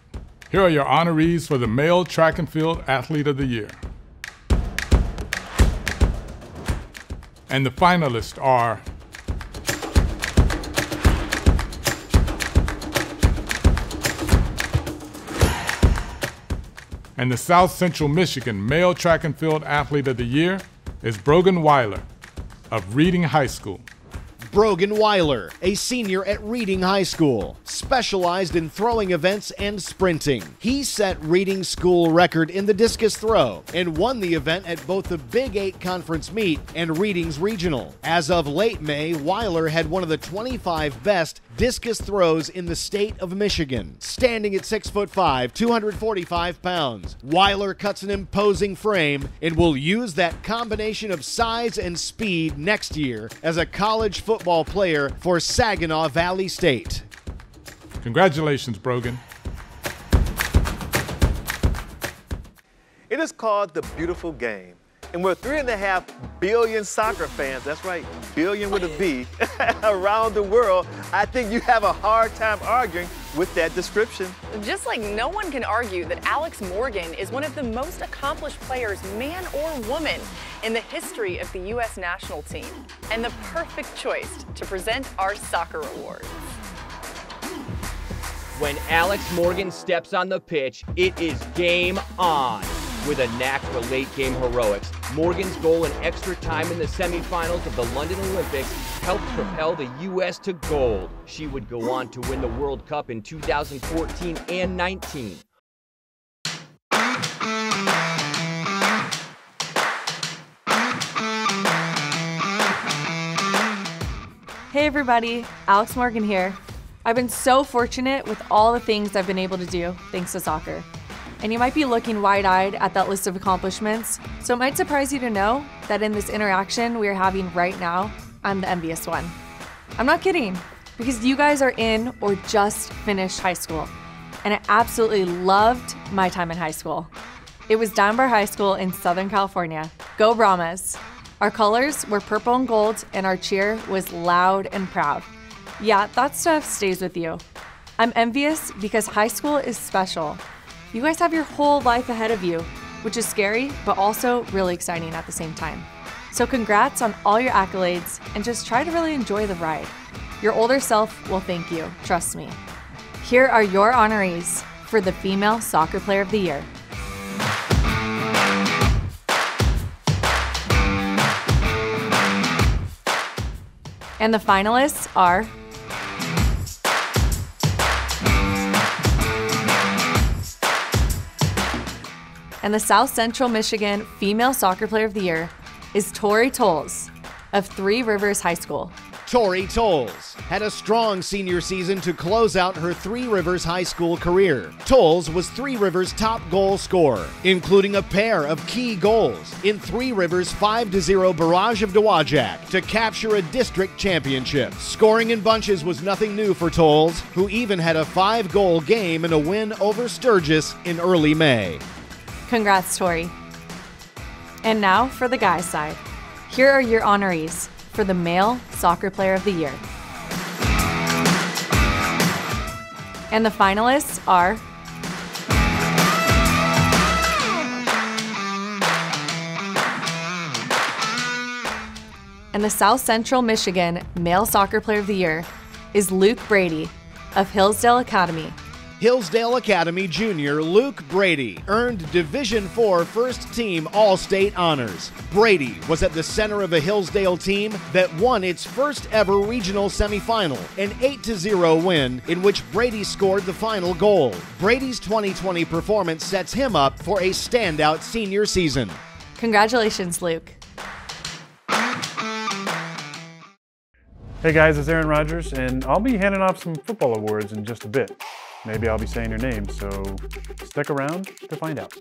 Here are your honorees for the Male Track and Field Athlete of the Year. And the finalists are and the South Central Michigan Male Track and Field Athlete of the Year is Brogan Weiler of Reading High School. Brogan Weiler, a senior at Reading High School, specialized in throwing events and sprinting. He set Reading's school record in the discus throw and won the event at both the Big 8 Conference Meet and Reading's Regional. As of late May, Weiler had one of the 25 best discus throws in the state of Michigan. Standing at 6'5", 245 pounds, Weiler cuts an imposing frame and will use that combination of size and speed next year as a college football player for Saginaw Valley State. Congratulations, Brogan. It is called the beautiful game. And with 3.5 billion soccer fans, that's right, billion with a B, around the world, I think you have a hard time arguing with that description. Just like no one can argue that Alex Morgan is one of the most accomplished players, man or woman, in the history of the U.S. national team, and the perfect choice to present our soccer awards. When Alex Morgan steps on the pitch, it is game on. With a knack for late-game heroics, Morgan's goal in extra time in the semifinals of the London Olympics helped propel the U.S. to gold. She would go on to win the World Cup in 2014 and 19. Hey everybody, Alex Morgan here. I've been so fortunate with all the things I've been able to do thanks to soccer. And you might be looking wide-eyed at that list of accomplishments, so it might surprise you to know that in this interaction we are having right now, I'm the envious one. I'm not kidding, because you guys are in or just finished high school, and I absolutely loved my time in high school. It was Dunbar High School in Southern California. Go Brahmas! Our colors were purple and gold, and our cheer was loud and proud. Yeah, that stuff stays with you. I'm envious because high school is special. You guys have your whole life ahead of you, which is scary, but also really exciting at the same time. So congrats on all your accolades, and just try to really enjoy the ride. Your older self will thank you, trust me. Here are your honorees for the Female Soccer Player of the Year. And the finalists are and the South Central Michigan Female Soccer Player of the Year is Tori Tolles of Three Rivers High School. Tori Tolles had a strong senior season to close out her Three Rivers High School career. Tolles was Three Rivers' top goal scorer, including a pair of key goals in Three Rivers' 5-0 barrage of Dowagiac to capture a district championship. Scoring in bunches was nothing new for Tolles, who even had a 5-goal game in a win over Sturgis in early May. Congrats, Tori. And now for the guys' side. Here are your honorees for for the Male Soccer Player of the Year. And the finalists are and the South Central Michigan Male Soccer Player of the Year is Luke Brady of Hillsdale Academy. Hillsdale Academy junior Luke Brady earned Division IV First Team All-State honors. Brady was at the center of a Hillsdale team that won its first ever regional semifinal, an 8-0 win in which Brady scored the final goal. Brady's 2020 performance sets him up for a standout senior season. Congratulations, Luke. Hey guys, it's Aaron Rodgers, and I'll be handing off some football awards in just a bit. Maybe I'll be saying your name, so stick around to find out.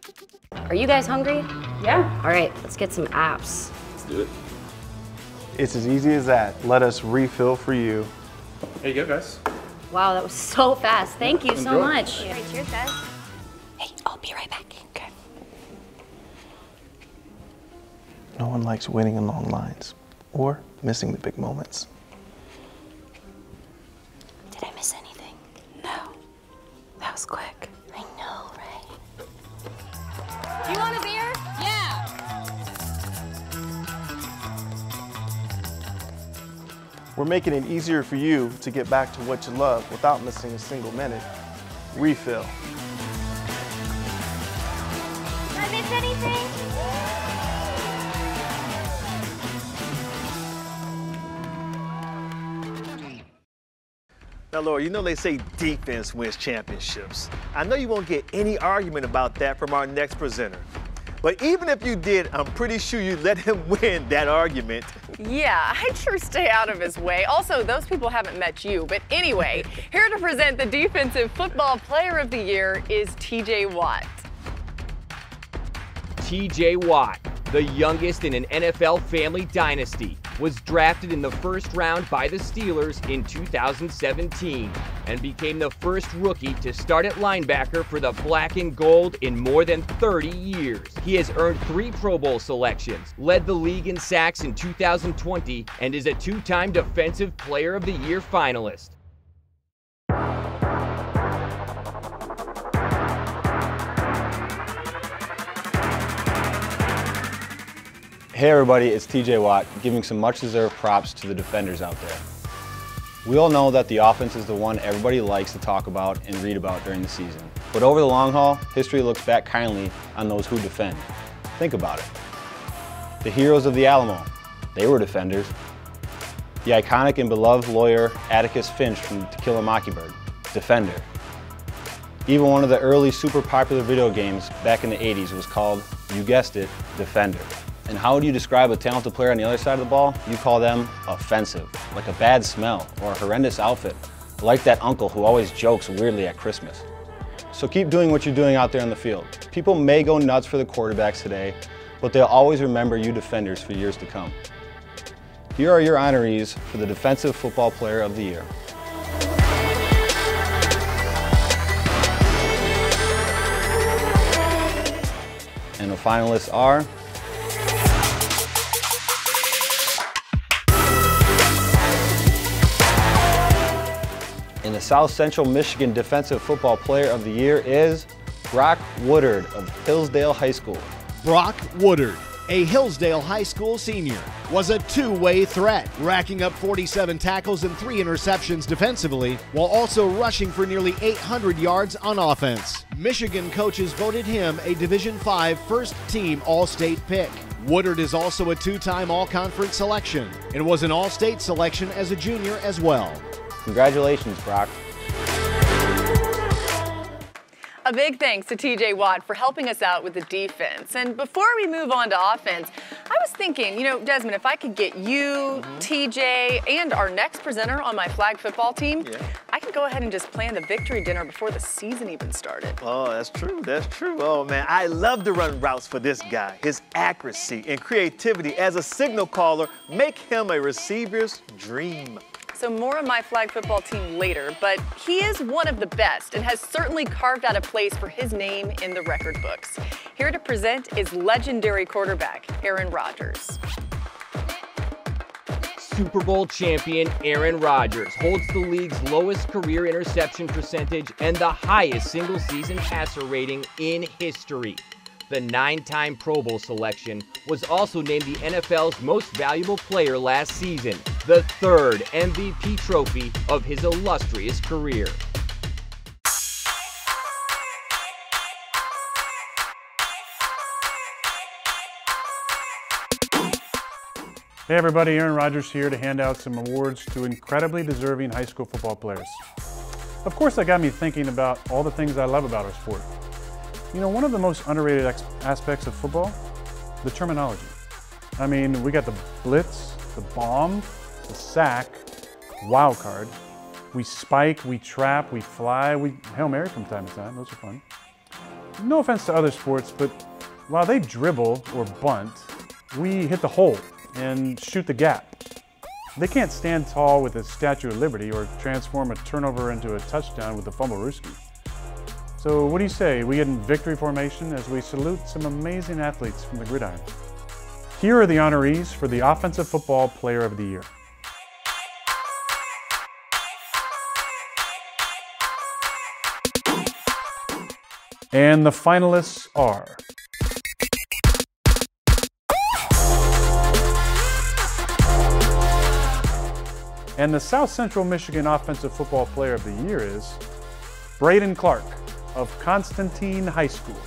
Are you guys hungry? Yeah. All right, let's get some apps. Let's do it. It's as easy as that. Let us refill for you. Here you go, guys. Wow, that was so fast. Thank you so much. All right, cheers, guys. Hey, I'll be right back. Okay. No one likes waiting in long lines or missing the big moments. Did I miss anything? No. That was quick. I know, right? Do you want a beer? Yeah. We're making it easier for you to get back to what you love without missing a single minute. Refill. Did I miss anything? Now, Laurie, you know they say defense wins championships. I know you won't get any argument about that from our next presenter. But even if you did, I'm pretty sure you'd let him win that argument. Yeah, I'd sure stay out of his way. Also, those people haven't met you. But anyway, here to present the Defensive Football Player of the Year is T.J. Watt. T.J. Watt, the youngest in an NFL family dynasty, was drafted in the first round by the Steelers in 2017 and became the first rookie to start at linebacker for the Black and Gold in more than 30 years. He has earned 3 Pro Bowl selections, led the league in sacks in 2020, and is a 2-time Defensive Player of the Year finalist. Hey everybody, it's TJ Watt, giving some much-deserved props to the defenders out there. We all know that the offense is the one everybody likes to talk about and read about during the season. But over the long haul, history looks back kindly on those who defend. Think about it. The heroes of the Alamo, they were defenders. The iconic and beloved lawyer Atticus Finch from To Kill a Mockingbird, defender. Even one of the early super popular video games back in the 80s was called, you guessed it, Defender. And how do you describe a talented player on the other side of the ball? You call them offensive, like a bad smell or a horrendous outfit, like that uncle who always jokes weirdly at Christmas. So keep doing what you're doing out there on the field. People may go nuts for the quarterbacks today, but they'll always remember you defenders for years to come. Here are your honorees for the Defensive Football Player of the Year. And the finalists are and the South Central Michigan Defensive Football Player of the Year is Brock Woodard of Hillsdale High School. Brock Woodard, a Hillsdale High School senior, was a two-way threat, racking up 47 tackles and 3 interceptions defensively, while also rushing for nearly 800 yards on offense. Michigan coaches voted him a Division V first-team All-State pick. Woodard is also a 2-time All-Conference selection and was an All-State selection as a junior as well. Congratulations, Brock. A big thanks to TJ Watt for helping us out with the defense. And before we move on to offense, I was thinking, you know, Desmond, if I could get you, TJ, and our next presenter on my flag football team, I could go ahead and just plan the victory dinner before the season even started. Oh, that's true. That's true. Oh, man, I love to run routes for this guy. His accuracy and creativity as a signal caller make him a receiver's dream. So more on my flag football team later, but he is one of the best and has certainly carved out a place for his name in the record books. Here to present is legendary quarterback Aaron Rodgers. Super Bowl champion Aaron Rodgers holds the league's lowest career interception percentage and the highest single-season passer rating in history. The 9-time Pro Bowl selection was also named the NFL's most valuable player last season, the third MVP trophy of his illustrious career. Hey everybody, Aaron Rodgers here to hand out some awards to incredibly deserving high school football players. Of course, that got me thinking about all the things I love about our sport. You know, one of the most underrated aspects of football, the terminology. I mean, we got the blitz, the bomb, the sack, wild card. We spike, we trap, we fly, we Hail Mary from time to time. Those are fun. No offense to other sports, but while they dribble or bunt, we hit the hole and shoot the gap. They can't stand tall with a Statue of Liberty or transform a turnover into a touchdown with a fumble-rooski. So what do you say? We get in victory formation as we salute some amazing athletes from the gridiron. Here are the honorees for the Offensive Football Player of the Year. And the finalists are and the South Central Michigan Offensive Football Player of the Year is Braden Clark of Constantine High School.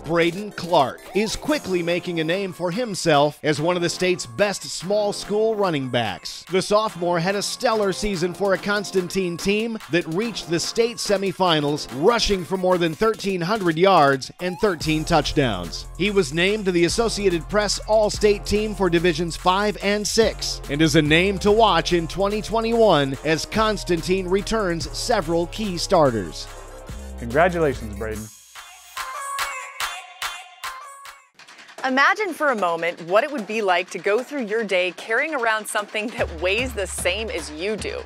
Braden Clark is quickly making a name for himself as one of the state's best small school running backs. The sophomore had a stellar season for a Constantine team that reached the state semifinals, rushing for more than 1,300 yards and 13 touchdowns. He was named to the Associated Press All-State team for Divisions 5 and 6 and is a name to watch in 2021 as Constantine returns several key starters. Congratulations, Braden. Imagine for a moment what it would be like to go through your day carrying around something that weighs the same as you do.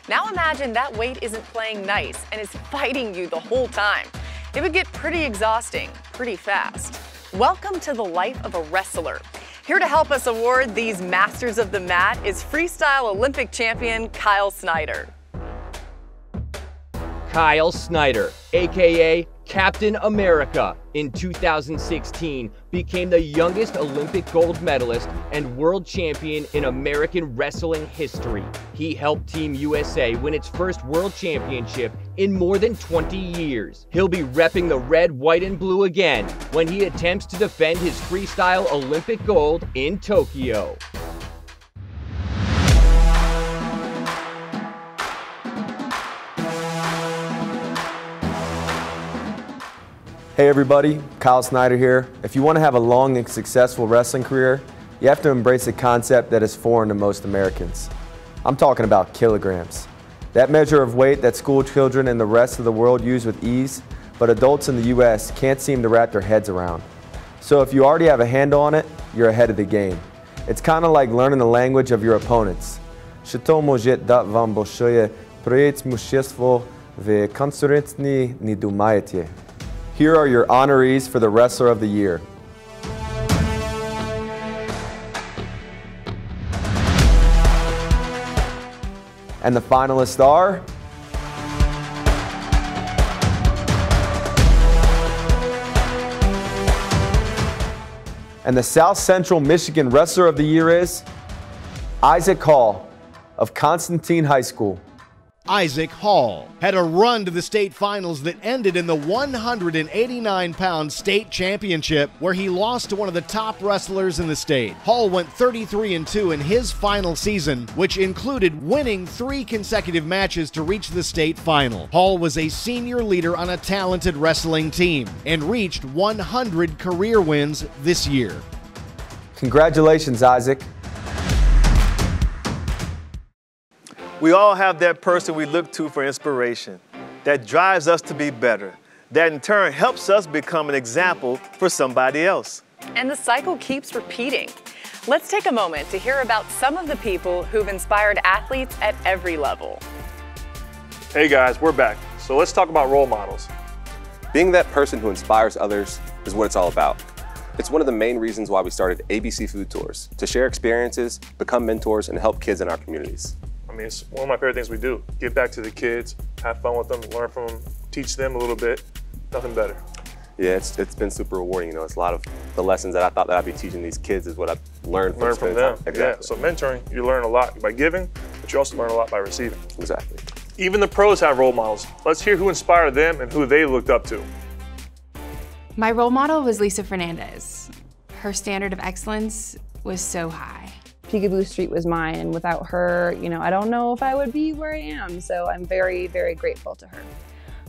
Now imagine that weight isn't playing nice and is fighting you the whole time. It would get pretty exhausting pretty fast. Welcome to the life of a wrestler. Here to help us award these masters of the mat is freestyle Olympic champion Kyle Snyder. Kyle Snyder, aka Captain America, in 2016 became the youngest Olympic gold medalist and world champion in American wrestling history. He helped Team USA win its first world championship in more than 20 years. He'll be repping the red, white, and blue again when he attempts to defend his freestyle Olympic gold in Tokyo. Hey everybody, Kyle Snyder here. If you want to have a long and successful wrestling career, you have to embrace a concept that is foreign to most Americans. I'm talking about kilograms. That measure of weight that school children and the rest of the world use with ease, but adults in the US can't seem to wrap their heads around. So if you already have a handle on it, you're ahead of the game. It's kind of like learning the language of your opponents. Here are your honorees for the Wrestler of the Year. And the finalists are and the South Central Michigan Wrestler of the Year is Isaac Hall of Constantine High School. Isaac Hall had a run to the state finals that ended in the 189-pound state championship, where he lost to one of the top wrestlers in the state. Hall went 33-2 in his final season, which included winning 3 consecutive matches to reach the state final. Hall was a senior leader on a talented wrestling team and reached 100 career wins this year. Congratulations, Isaac. We all have that person we look to for inspiration, that drives us to be better, that in turn helps us become an example for somebody else. And the cycle keeps repeating. Let's take a moment to hear about some of the people who've inspired athletes at every level. Hey guys, we're back. So let's talk about role models. Being that person who inspires others is what it's all about. It's one of the main reasons why we started ABC Food Tours, to share experiences, become mentors, and help kids in our communities. I mean, it's one of my favorite things we do. Give back to the kids, have fun with them, learn from them, teach them a little bit. Nothing better. Yeah, it's been super rewarding. You know, it's a lot of the lessons that I thought that I'd be teaching these kids is what I've learned from them. Exactly. Yeah, so mentoring, you learn a lot by giving, but you also learn a lot by receiving. Exactly. Even the pros have role models. Let's hear who inspired them and who they looked up to. My role model was Lisa Fernandez. Her standard of excellence was so high. Peekaboo Street was mine, and without her, you know, I don't know if I would be where I am, so I'm very, very grateful to her.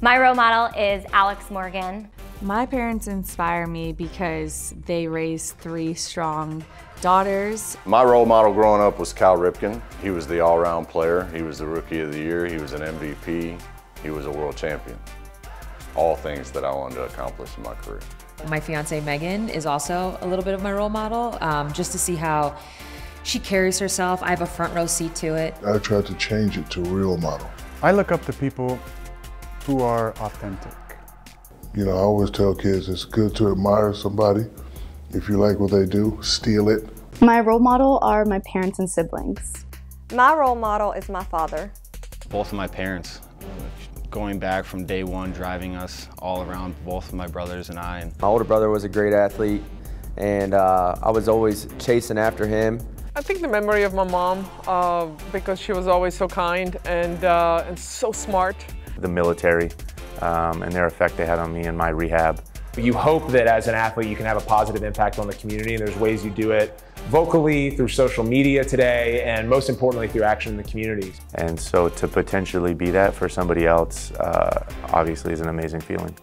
My role model is Alex Morgan. My parents inspire me because they raised 3 strong daughters. My role model growing up was Cal Ripken. He was the all-round player. He was the Rookie of the Year. He was an MVP. He was a world champion. All things that I wanted to accomplish in my career. My fiance Megan is also a little bit of my role model, just to see how she carries herself. I have a front row seat to it. I tried to change it to a real model. I look up to people who are authentic. You know, I always tell kids it's good to admire somebody. If you like what they do, steal it. My role model are my parents and siblings. My role model is my father. Both of my parents. Going back from day one, driving us all around, both of my brothers and I. My older brother was a great athlete, and I was always chasing after him. I think the memory of my mom, because she was always so kind and so smart. The military and their effect they had on me in my rehab. You hope that as an athlete you can have a positive impact on the community, and there's ways you do it vocally, through social media today, and most importantly through action in the community. And so to potentially be that for somebody else obviously is an amazing feeling.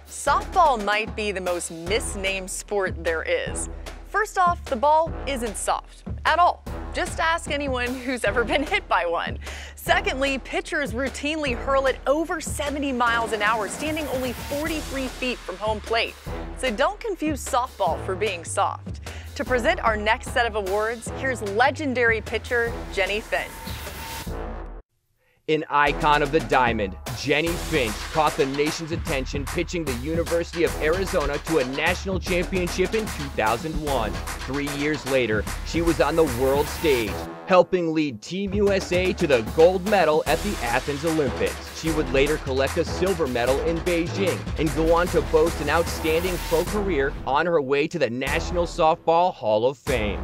Softball might be the most misnamed sport there is. First off, the ball isn't soft at all. Just ask anyone who's ever been hit by one. Secondly, pitchers routinely hurl it over 70 miles an hour, standing only 43 feet from home plate. So don't confuse softball for being soft. To present our next set of awards, here's legendary pitcher Jennie Finch. An icon of the diamond, Jennie Finch caught the nation's attention pitching the University of Arizona to a national championship in 2001. 3 years later, she was on the world stage, helping lead Team USA to the gold medal at the Athens Olympics. She would later collect a silver medal in Beijing and go on to boast an outstanding pro career on her way to the National Softball Hall of Fame.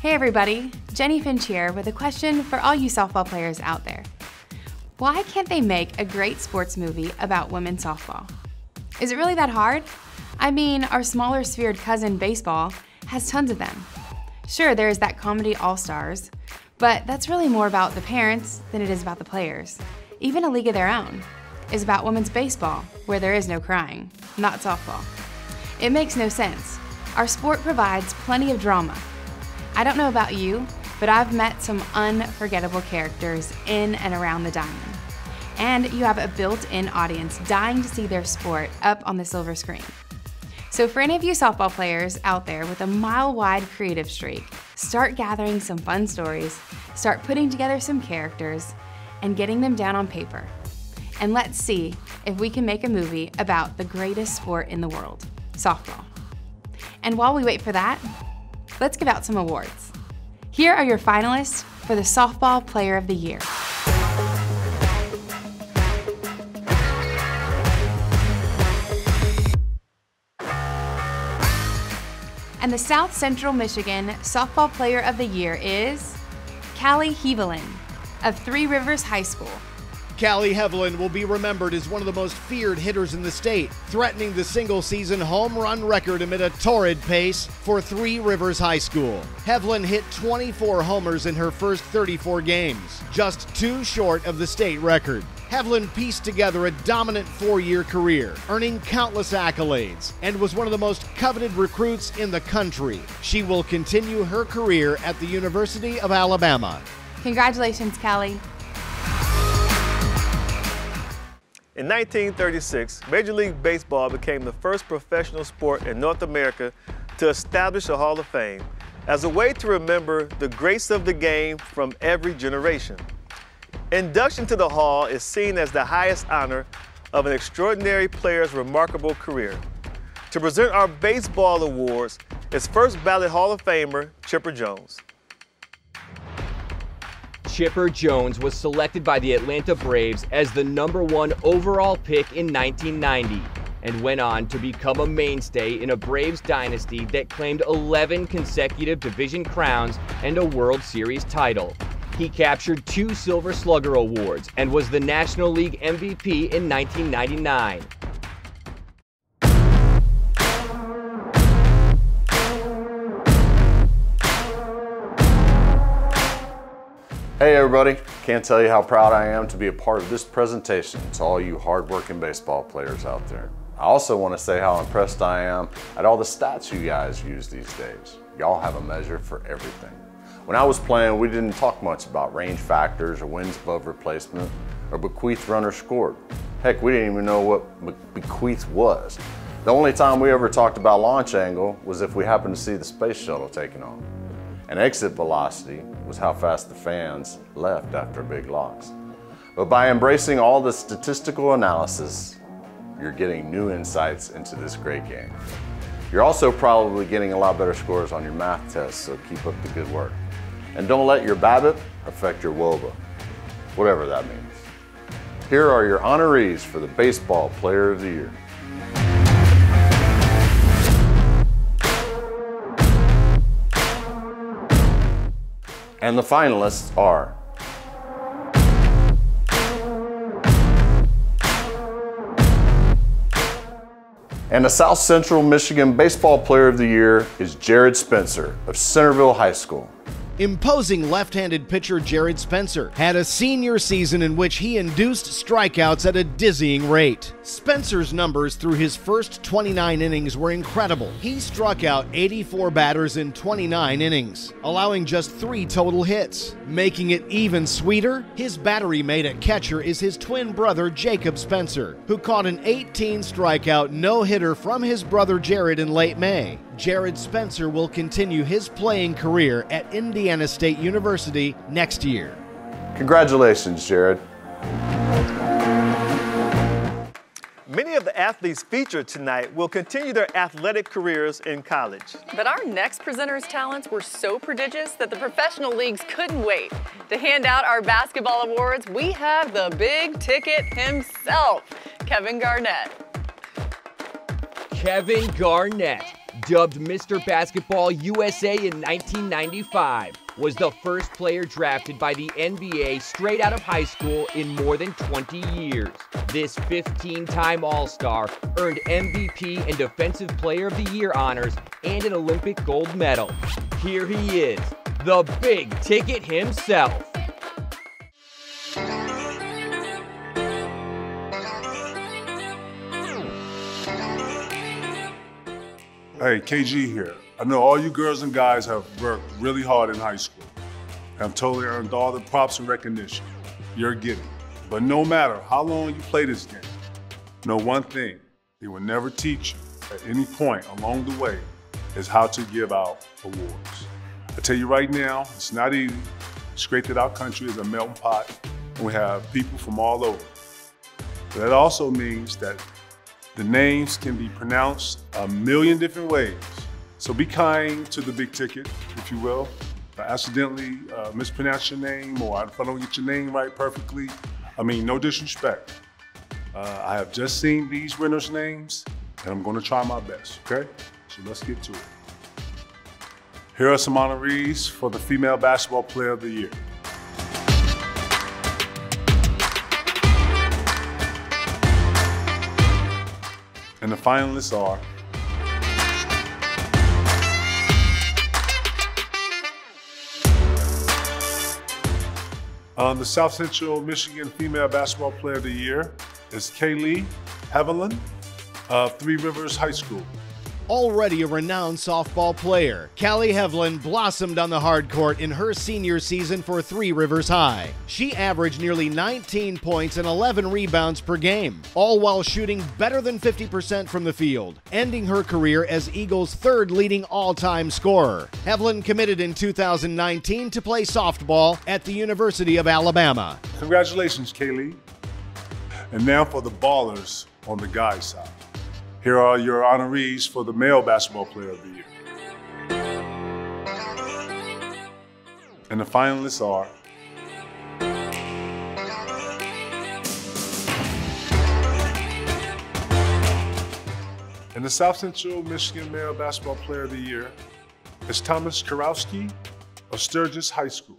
Hey everybody, Jennie Finch here with a question for all you softball players out there. Why can't they make a great sports movie about women's softball? Is it really that hard? I mean, our smaller sphered cousin baseball has tons of them. Sure, there is that comedy All-Stars, but that's really more about the parents than it is about the players. Even A League of Their Own is about women's baseball, where there is no crying, not softball. It makes no sense. Our sport provides plenty of drama. I don't know about you, but I've met some unforgettable characters in and around the diamond. And you have a built-in audience dying to see their sport up on the silver screen. So for any of you softball players out there with a mile-wide creative streak, start gathering some fun stories, start putting together some characters, and getting them down on paper. And let's see if we can make a movie about the greatest sport in the world, softball. And while we wait for that, let's give out some awards. Here are your finalists for the Softball Player of the Year. And the South Central Michigan Softball Player of the Year is Callie Hevelin of Three Rivers High School. Callie Hevelin will be remembered as one of the most feared hitters in the state, threatening the single-season home run record amid a torrid pace for Three Rivers High School. Hevelin hit 24 homers in her first 34 games, just 2 short of the state record. Hevelin pieced together a dominant 4-year career, earning countless accolades, and was one of the most coveted recruits in the country. She will continue her career at the University of Alabama. Congratulations, Callie. In 1936, Major League Baseball became the first professional sport in North America to establish a Hall of Fame, as a way to remember the greats of the game from every generation. Induction to the Hall is seen as the highest honor of an extraordinary player's remarkable career. To present our baseball awards is first ballot Hall of Famer Chipper Jones. Chipper Jones was selected by the Atlanta Braves as the #1 overall pick in 1990 and went on to become a mainstay in a Braves dynasty that claimed 11 consecutive division crowns and a World Series title. He captured 2 Silver Slugger awards and was the National League MVP in 1999. Hey everybody, can't tell you how proud I am to be a part of this presentation to all you hardworking baseball players out there. I also want to say how impressed I am at all the stats you guys use these days. Y'all have a measure for everything. When I was playing, we didn't talk much about range factors or wins above replacement or bequeath runners scored. Heck, we didn't even know what bequeath was. The only time we ever talked about launch angle was if we happened to see the space shuttle taking off. And exit velocity was how fast the fans left after big loss. But by embracing all the statistical analysis, you're getting new insights into this great game. You're also probably getting a lot better scores on your math tests, so keep up the good work. And don't let your BABIP affect your WOBA, whatever that means. Here are your honorees for the Baseball Player of the Year. And the finalists are and the South Central Michigan Baseball Player of the Year is Jared Spencer of Centerville High School. Imposing left-handed pitcher Jared Spencer had a senior season in which he induced strikeouts at a dizzying rate. Spencer's numbers through his first 29 innings were incredible. He struck out 84 batters in 29 innings, allowing just 3 total hits. Making it even sweeter, his battery mate at catcher is his twin brother Jacob Spencer, who caught an 18-strikeout no-hitter from his brother Jared in late May. Jared Spencer will continue his playing career at Indiana State University next year. Congratulations, Jared. Many of the athletes featured tonight will continue their athletic careers in college. But our next presenter's talents were so prodigious that the professional leagues couldn't wait. To hand out our basketball awards, we have the big ticket himself, Kevin Garnett. Kevin Garnett, dubbed Mr. Basketball USA in 1995, was the first player drafted by the NBA straight out of high school in more than 20 years. This 15-time All-Star earned MVP and Defensive Player of the Year honors and an Olympic gold medal. Here he is, the big ticket himself. Hey, KG here. I know all you girls and guys have worked really hard in high school. Have totally earned all the props and recognition you're getting. But no matter how long you play this game, know one thing, they will never teach you at any point along the way is how to give out awards. I tell you right now, it's not easy. It's great that our country is a melting pot and we have people from all over. But that also means that the names can be pronounced a million different ways. So be kind to the big ticket, if you will. If I accidentally mispronounce your name or if I don't get your name right perfectly, I mean, no disrespect. I have just seen these winners' names and I'm gonna try my best, okay? So let's get to it. Here are some honorees for the Female Basketball Player of the Year. And the finalists are the South Central Michigan Female Basketball Player of the Year is Kaylee Haviland of Three Rivers High School. Already a renowned softball player, Callie Hevlin blossomed on the hard court in her senior season for Three Rivers High. She averaged nearly 19 points and 11 rebounds per game, all while shooting better than 50% from the field, ending her career as Eagles' third leading all-time scorer. Hevlin committed in 2019 to play softball at the University of Alabama. Congratulations, Kaylee. And now for the ballers on the guys' side. Here are your honorees for the male basketball player of the year. And the finalists are and the South Central Michigan male basketball player of the year is Thomas Karowski of Sturgis High School.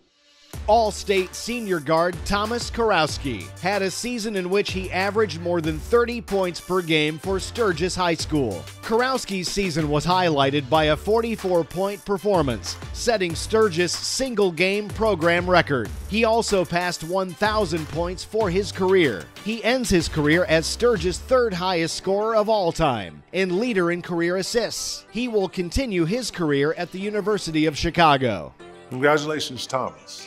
All-State senior guard Thomas Karowski had a season in which he averaged more than 30 points per game for Sturgis High School. Karowski's season was highlighted by a 44-point performance, setting Sturgis' single-game program record. He also passed 1,000 points for his career. He ends his career as Sturgis' third highest scorer of all time and leader in career assists. He will continue his career at the University of Chicago. Congratulations, Thomas.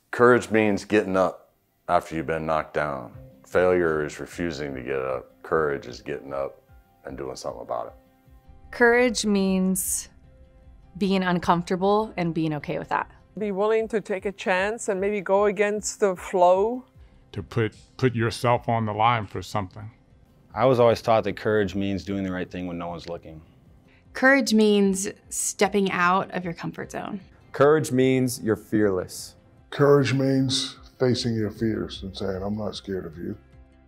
Courage means getting up after you've been knocked down. Failure is refusing to get up. Courage is getting up and doing something about it. Courage means being uncomfortable and being okay with that. Be willing to take a chance and maybe go against the flow. To put yourself on the line for something. I was always taught that courage means doing the right thing when no one's looking. Courage means stepping out of your comfort zone. Courage means you're fearless. Courage means facing your fears and saying, I'm not scared of you.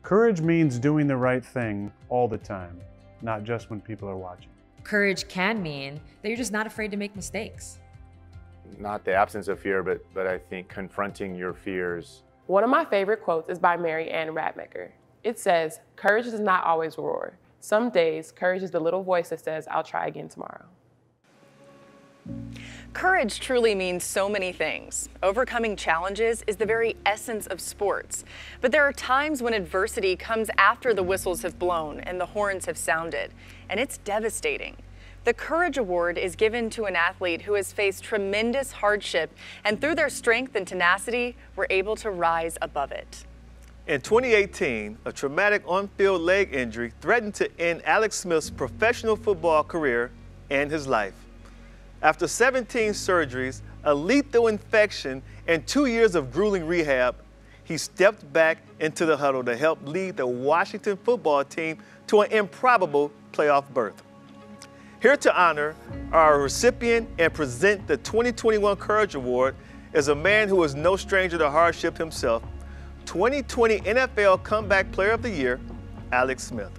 Courage means doing the right thing all the time, not just when people are watching. Courage can mean that you're just not afraid to make mistakes. Not the absence of fear, but I think confronting your fears. One of my favorite quotes is by Mary Ann Radmacher. It says, courage does not always roar. Some days, courage is the little voice that says, I'll try again tomorrow. Courage truly means so many things. Overcoming challenges is the very essence of sports. But there are times when adversity comes after the whistles have blown and the horns have sounded, and it's devastating. The Courage Award is given to an athlete who has faced tremendous hardship, and through their strength and tenacity, were able to rise above it. In 2018, a traumatic on-field leg injury threatened to end Alex Smith's professional football career and his life. After 17 surgeries, a lethal infection, and 2 years of grueling rehab, he stepped back into the huddle to help lead the Washington football team to an improbable playoff berth. Here to honor our recipient and present the 2021 Courage Award is a man who is no stranger to hardship himself, 2020 NFL Comeback Player of the Year, Alex Smith.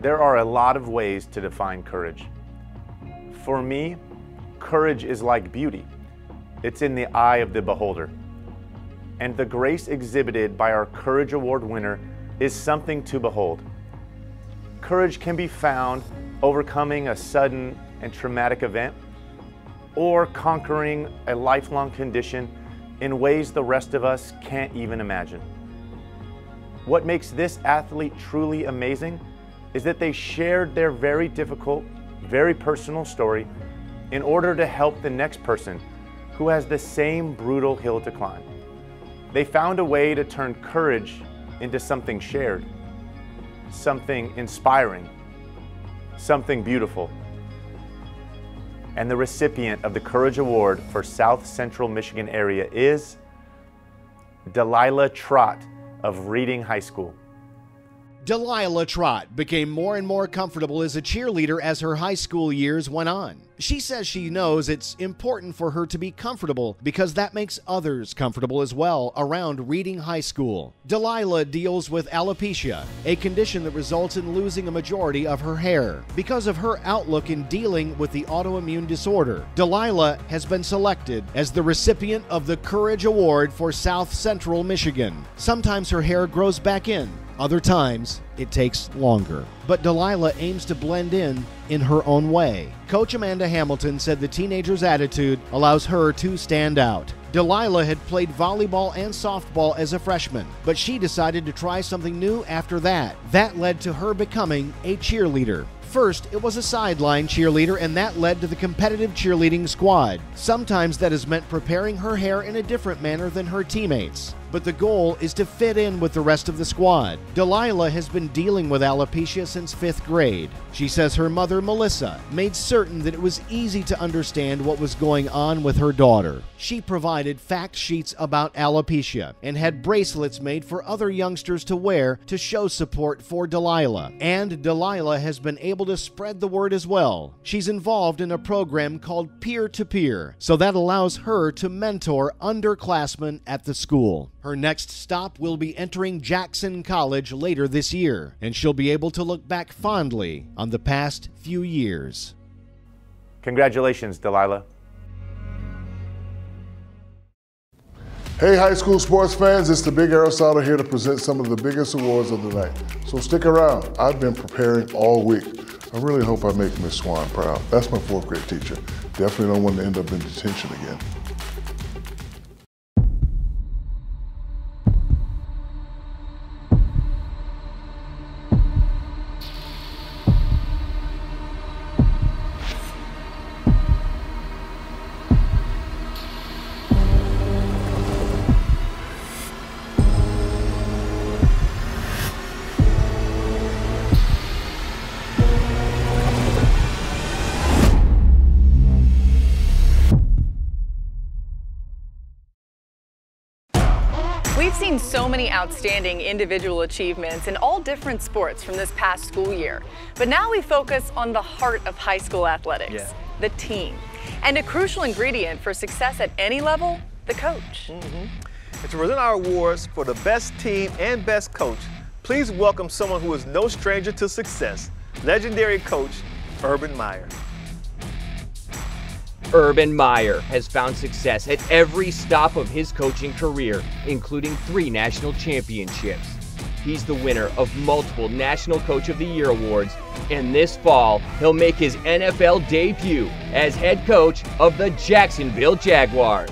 There are a lot of ways to define courage. For me, courage is like beauty. It's in the eye of the beholder. And the grace exhibited by our Courage Award winner is something to behold. Courage can be found overcoming a sudden and traumatic event, or conquering a lifelong condition in ways the rest of us can't even imagine. What makes this athlete truly amazing is that they shared their very difficult, very personal story in order to help the next person who has the same brutal hill to climb. They found a way to turn courage into something shared, something inspiring, something beautiful. And the recipient of the Courage Award for South Central Michigan area is Delilah Trott of Reading High School. Delilah Trott became more and more comfortable as a cheerleader as her high school years went on. She says she knows it's important for her to be comfortable because that makes others comfortable as well around Reading High School. Delilah deals with alopecia, a condition that results in losing a majority of her hair. Because of her outlook in dealing with the autoimmune disorder, Delilah has been selected as the recipient of the Courage Award for South Central Michigan. Sometimes her hair grows back in. Other times, it takes longer. But Delilah aims to blend in her own way. Coach Amanda Hamilton said the teenager's attitude allows her to stand out. Delilah had played volleyball and softball as a freshman, but she decided to try something new after that. That led to her becoming a cheerleader. First, it was a sideline cheerleader, and that led to the competitive cheerleading squad. Sometimes that has meant preparing her hair in a different manner than her teammates. But the goal is to fit in with the rest of the squad. Delilah has been dealing with alopecia since 5th grade. She says her mother, Melissa, made certain that it was easy to understand what was going on with her daughter. She provided fact sheets about alopecia and had bracelets made for other youngsters to wear to show support for Delilah. And Delilah has been able to spread the word as well. She's involved in a program called Peer-to-Peer, so that allows her to mentor underclassmen at the school. Her next stop will be entering Jackson College later this year, and she'll be able to look back fondly on the past few years. Congratulations, Delilah. Hey high school sports fans, it's the Big Aristotle here to present some of the biggest awards of the night. So stick around, I've been preparing all week. I really hope I make Miss Swan proud. That's my 4th grade teacher. Definitely don't want to end up in detention again. We've seen so many outstanding individual achievements in all different sports from this past school year. But now we focus on the heart of high school athletics, the team. And a crucial ingredient for success at any level, the coach. And to present our awards for the best team and best coach, please welcome someone who is no stranger to success, legendary coach Urban Meyer. Urban Meyer has found success at every stop of his coaching career, including 3 national championships. He's the winner of multiple National Coach of the Year awards, and this fall, he'll make his NFL debut as head coach of the Jacksonville Jaguars.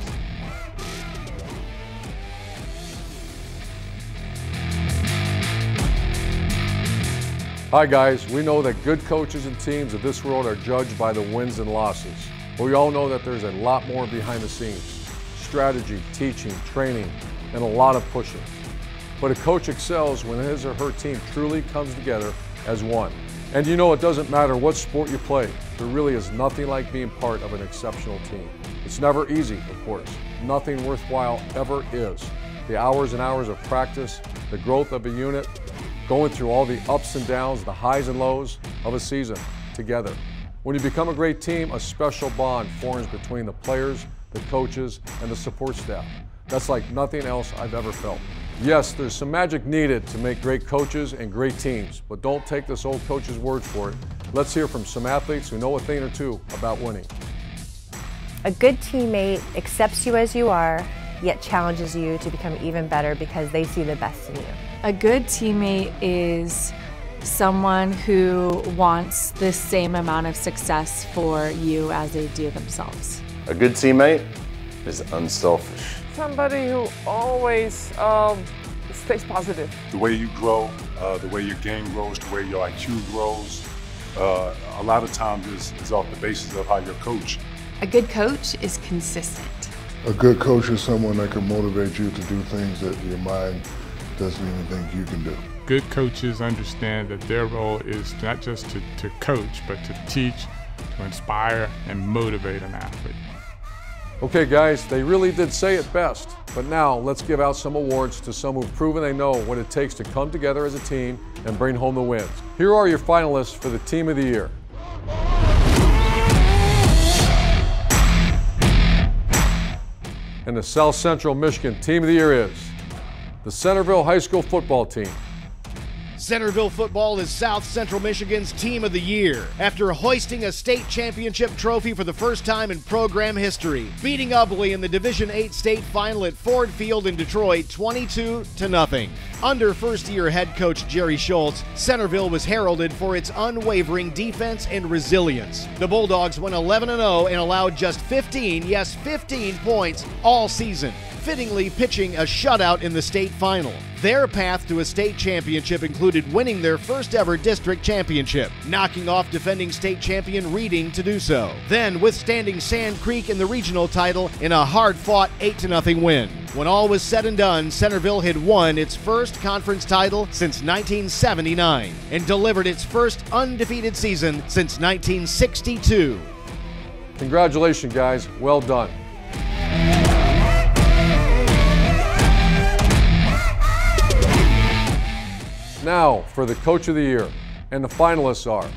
Hi guys, we know that good coaches and teams of this world are judged by the wins and losses. But we all know that there's a lot more behind the scenes. Strategy, teaching, training, and a lot of pushing. But a coach excels when his or her team truly comes together as one. And you know, it doesn't matter what sport you play, there really is nothing like being part of an exceptional team. It's never easy, of course. Nothing worthwhile ever is. The hours and hours of practice, the growth of a unit, going through all the ups and downs, the highs and lows of a season together. When you become a great team, a special bond forms between the players, the coaches, and the support staff. That's like nothing else I've ever felt. Yes, there's some magic needed to make great coaches and great teams, but don't take this old coach's word for it. Let's hear from some athletes who know a thing or two about winning. A good teammate accepts you as you are, yet challenges you to become even better because they see the best in you. A good teammate is someone who wants the same amount of success for you as they do themselves. A good teammate is unselfish. Somebody who always stays positive. The way you grow, the way your game grows, the way your IQ grows, a lot of times is off the basis of how you're coached. A good coach is consistent. A good coach is someone that can motivate you to do things that your mind doesn't even think you can do. Good coaches understand that their role is not just to coach, but to teach, to inspire, and motivate an athlete. Okay guys, they really did say it best, but now let's give out some awards to some who've proven they know what it takes to come together as a team and bring home the wins. Here are your finalists for the Team of the Year. And the South Central Michigan Team of the Year is the Centerville High School football team. Centerville football is South Central Michigan's Team of the Year after hoisting a state championship trophy for the first time in program history, beating Ubly in the Division VIII state final at Ford Field in Detroit 22-0. Under first-year head coach Jerry Schultz, Centerville was heralded for its unwavering defense and resilience. The Bulldogs went 11-0 and allowed just 15 points all season, fittingly pitching a shutout in the state final. Their path to a state championship included winning their first ever district championship, knocking off defending state champion Reading to do so, then withstanding Sand Creek in the regional title in a hard-fought 8-0 win. When all was said and done, Centerville had won its first conference title since 1979 and delivered its first undefeated season since 1962. Congratulations, guys. Well done. Now for the Coach of the Year, and the finalists are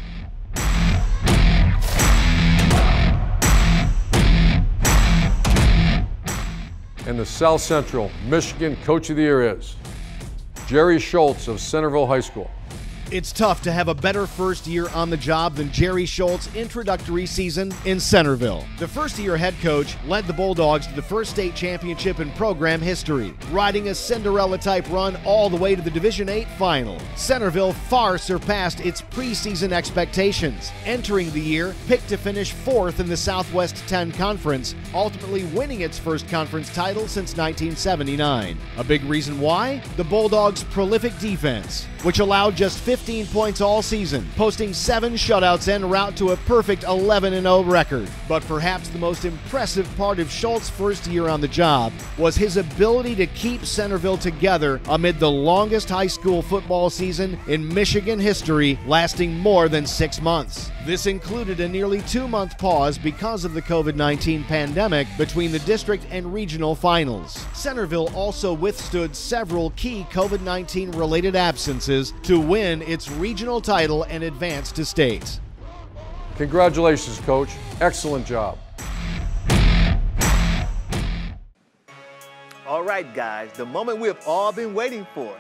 and the South Central Michigan Coach of the Year is Jerry Schultz of Centerville High School. It's tough to have a better first year on the job than Jerry Schultz's introductory season in Centerville. The first-year head coach led the Bulldogs to the first state championship in program history, riding a Cinderella-type run all the way to the Division VIII final. Centerville far surpassed its preseason expectations, entering the year picked to finish 4th in the Southwest 10 Conference, ultimately winning its first conference title since 1979. A big reason why? The Bulldogs' prolific defense, which allowed just 15 points all season, posting 7 shutouts en route to a perfect 11-0 record. But perhaps the most impressive part of Schultz's first year on the job was his ability to keep Centerville together amid the longest high school football season in Michigan history, lasting more than 6 months. This included a nearly 2-month pause because of the COVID-19 pandemic between the district and regional finals. Centerville also withstood several key COVID-19 related absences to win its regional title and advance to state. Congratulations, Coach. Excellent job. All right, guys, the moment we have all been waiting for.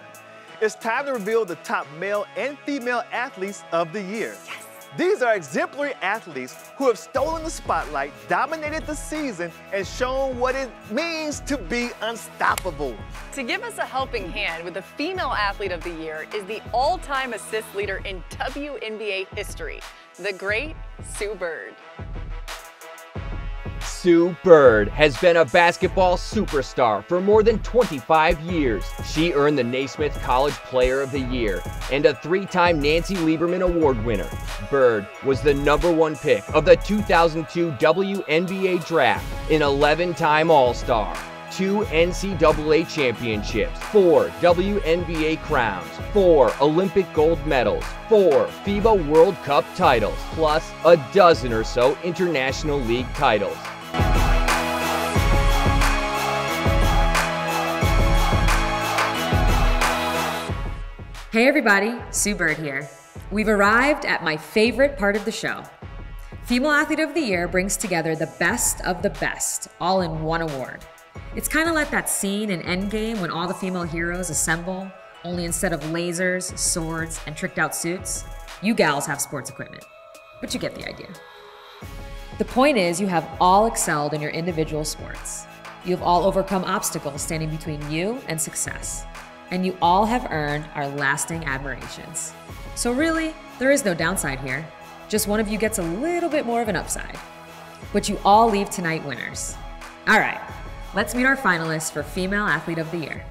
It's time to reveal the top male and female athletes of the year. Yes. These are exemplary athletes who have stolen the spotlight, dominated the season, and shown what it means to be unstoppable. To give us a helping hand with the female athlete of the year is the all-time assist leader in WNBA history, the great Sue Bird. Sue Bird has been a basketball superstar for more than 25 years. She earned the Naismith College Player of the Year and a 3-time Nancy Lieberman Award winner. Bird was the #1 pick of the 2002 WNBA draft, an 11-time All-Star, 2 NCAA championships, 4 WNBA crowns, 4 Olympic gold medals, 4 FIBA World Cup titles, plus a dozen or so International League titles. Hey everybody, Sue Bird here. We've arrived at my favorite part of the show. Female Athlete of the Year brings together the best of the best, all in one award. It's kind of like that scene in Endgame when all the female heroes assemble, only instead of lasers, swords, and tricked out suits, you gals have sports equipment. But you get the idea. The point is, you have all excelled in your individual sports. You have all overcome obstacles standing between you and success. And you all have earned our lasting admirations. So really, there is no downside here. Just one of you gets a little bit more of an upside. But you all leave tonight winners. All right, let's meet our finalists for Female Athlete of the Year.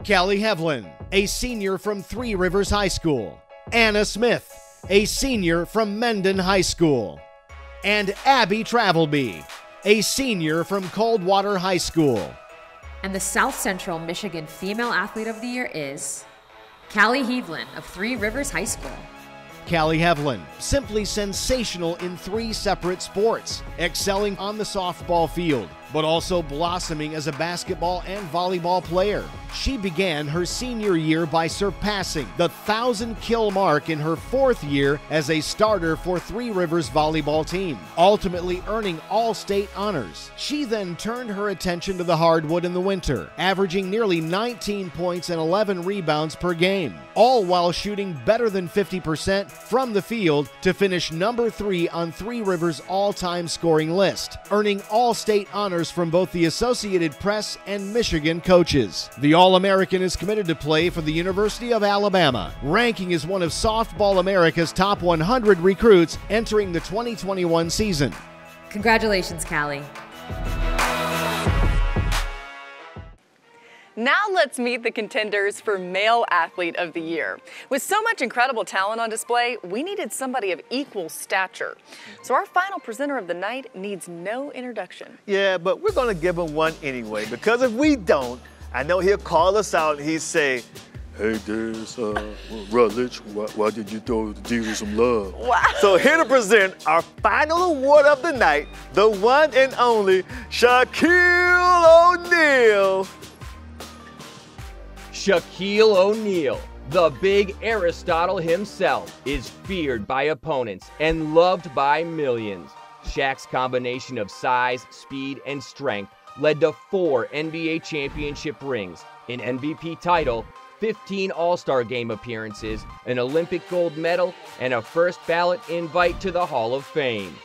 Callie Hevlin, a senior from Three Rivers High School. Anna Smith, a senior from Mendon High School. And Abby Travelby, a senior from Coldwater High School. And the South Central Michigan Female Athlete of the Year is Callie Hevlin of Three Rivers High School. Callie Hevlin, simply sensational in 3 separate sports, excelling on the softball field, but also blossoming as a basketball and volleyball player. She began her senior year by surpassing the 1,000-kill mark in her 4th year as a starter for Three Rivers volleyball team, ultimately earning all-state honors. She then turned her attention to the hardwood in the winter, averaging nearly 19 points and 11 rebounds per game, all while shooting better than 50% from the field to finish number 3 on Three Rivers' all-time scoring list, earning all-state honors from both the Associated Press and Michigan coaches. The All-American is committed to play for the University of Alabama, ranking as one of Softball America's top 100 recruits entering the 2021 season. Congratulations, Callie. Now let's meet the contenders for Male Athlete of the Year. With so much incredible talent on display, we needed somebody of equal stature. So our final presenter of the night needs no introduction. Yeah, but we're gonna give him one anyway, because if we don't, I know he'll call us out and he'd say, "Hey, there's Rutledge, why did you throw the Jesus some love?" Wow. So here to present our final award of the night, the one and only Shaquille O'Neal. Shaquille O'Neal, the big Aristotle himself, is feared by opponents and loved by millions. Shaq's combination of size, speed, and strength led to 4 NBA championship rings, an MVP title, 15 All-Star Game appearances, an Olympic gold medal, and a first ballot invite to the Hall of Fame.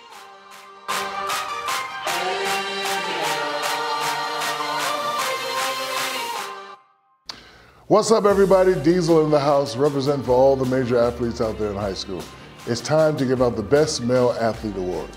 What's up, everybody? Diesel in the house, representing for all the major athletes out there in high school. It's time to give out the Best Male Athlete Award.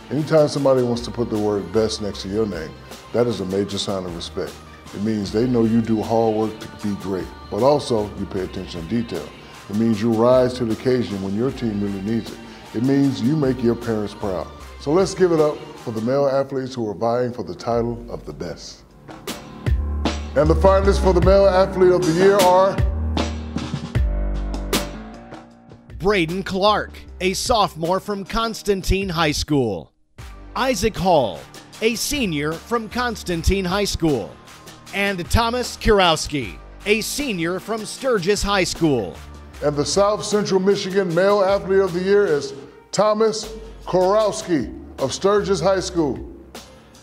Anytime somebody wants to put the word best next to your name, that is a major sign of respect. It means they know you do hard work to be great, but also you pay attention to detail. It means you rise to the occasion when your team really needs it. It means you make your parents proud. So let's give it up for the male athletes who are vying for the title of the best. And the finalists for the Male Athlete of the Year are Braden Clark, a sophomore from Constantine High School. Isaac Hall, a senior from Constantine High School. And Thomas Kurowski, a senior from Sturgis High School. And the South Central Michigan Male Athlete of the Year is Thomas Kurowski of Sturgis High School.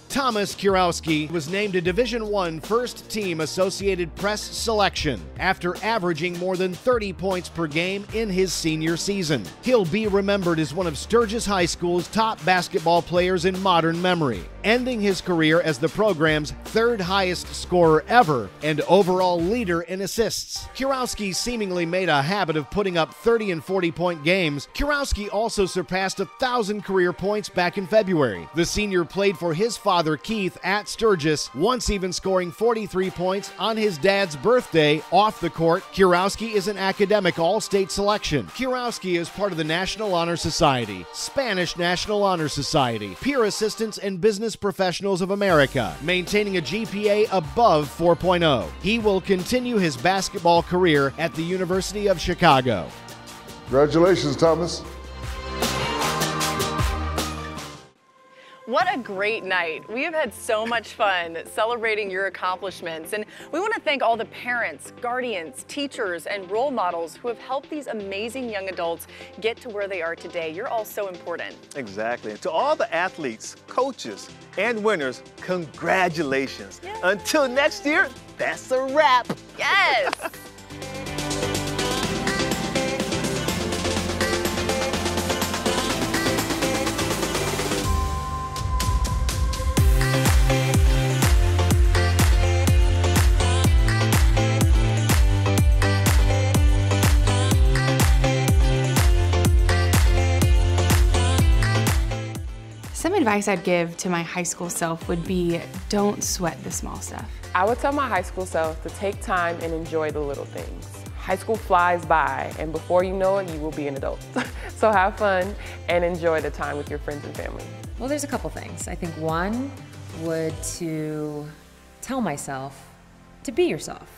Thomas Kurowski was named a Division I First Team Associated Press selection after averaging more than 30 points per game in his senior season. He'll be remembered as one of Sturgis High School's top basketball players in modern memory, ending his career as the program's 3rd highest scorer ever and overall leader in assists. Kurowski seemingly made a habit of putting up 30 and 40-point games. Kurowski also surpassed 1,000 career points back in February. The senior played for his father Keith at Sturgis, once even scoring 43 points on his dad's birthday off the court. Kurowski is an academic all-state selection. Kurowski is part of the National Honor Society, Spanish National Honor Society, Peer Assistants and Business Professionals of America, maintaining a GPA above 4.0. He will continue his basketball career at the University of Chicago. Congratulations, Thomas. What a great night. We have had so much fun celebrating your accomplishments, and we want to thank all the parents, guardians, teachers, and role models who have helped these amazing young adults get to where they are today. You're all so important. Exactly. And to all the athletes, coaches, and winners, congratulations. Yes. Until next year, that's a wrap. Yes. Some advice I'd give to my high school self would be, don't sweat the small stuff. I would tell my high school self to take time and enjoy the little things. High school flies by, and before you know it, you will be an adult. So have fun and enjoy the time with your friends and family. Well, there's a couple things. I think one would to tell myself to be yourself.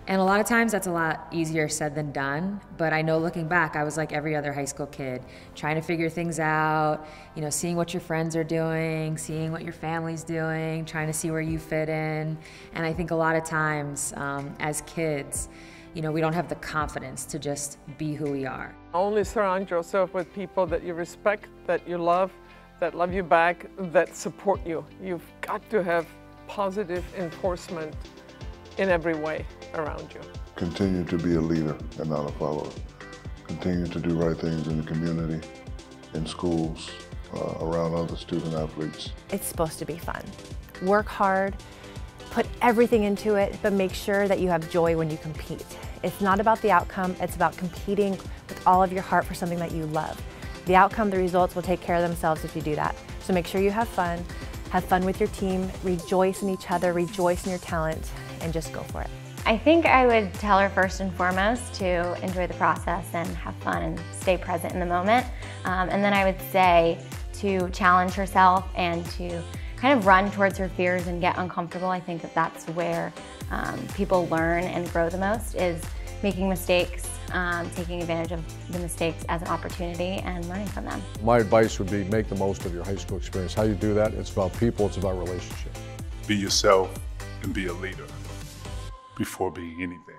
And a lot of times that's a lot easier said than done, but I know looking back, I was like every other high school kid, trying to figure things out, you know, seeing what your friends are doing, seeing what your family's doing, trying to see where you fit in. And I think a lot of times as kids, you know, we don't have the confidence to just be who we are. Only surround yourself with people that you respect, that you love you back, that support you. You've got to have positive enforcement in every way around you. Continue to be a leader and not a follower. Continue to do right things in the community, in schools, around other student athletes. It's supposed to be fun. Work hard, put everything into it, but make sure that you have joy when you compete. It's not about the outcome, it's about competing with all of your heart for something that you love. The outcome, the results will take care of themselves if you do that. So make sure you have fun with your team, rejoice in each other, rejoice in your talent, and just go for it. I think I would tell her first and foremost to enjoy the process and have fun and stay present in the moment. And then I would say to challenge herself and to kind of run towards her fears and get uncomfortable. I think that that's where people learn and grow the most, is making mistakes, taking advantage of the mistakes as an opportunity and learning from them. My advice would be make the most of your high school experience. How you do that, it's about people, it's about relationships. Be yourself and be a leader before being anything.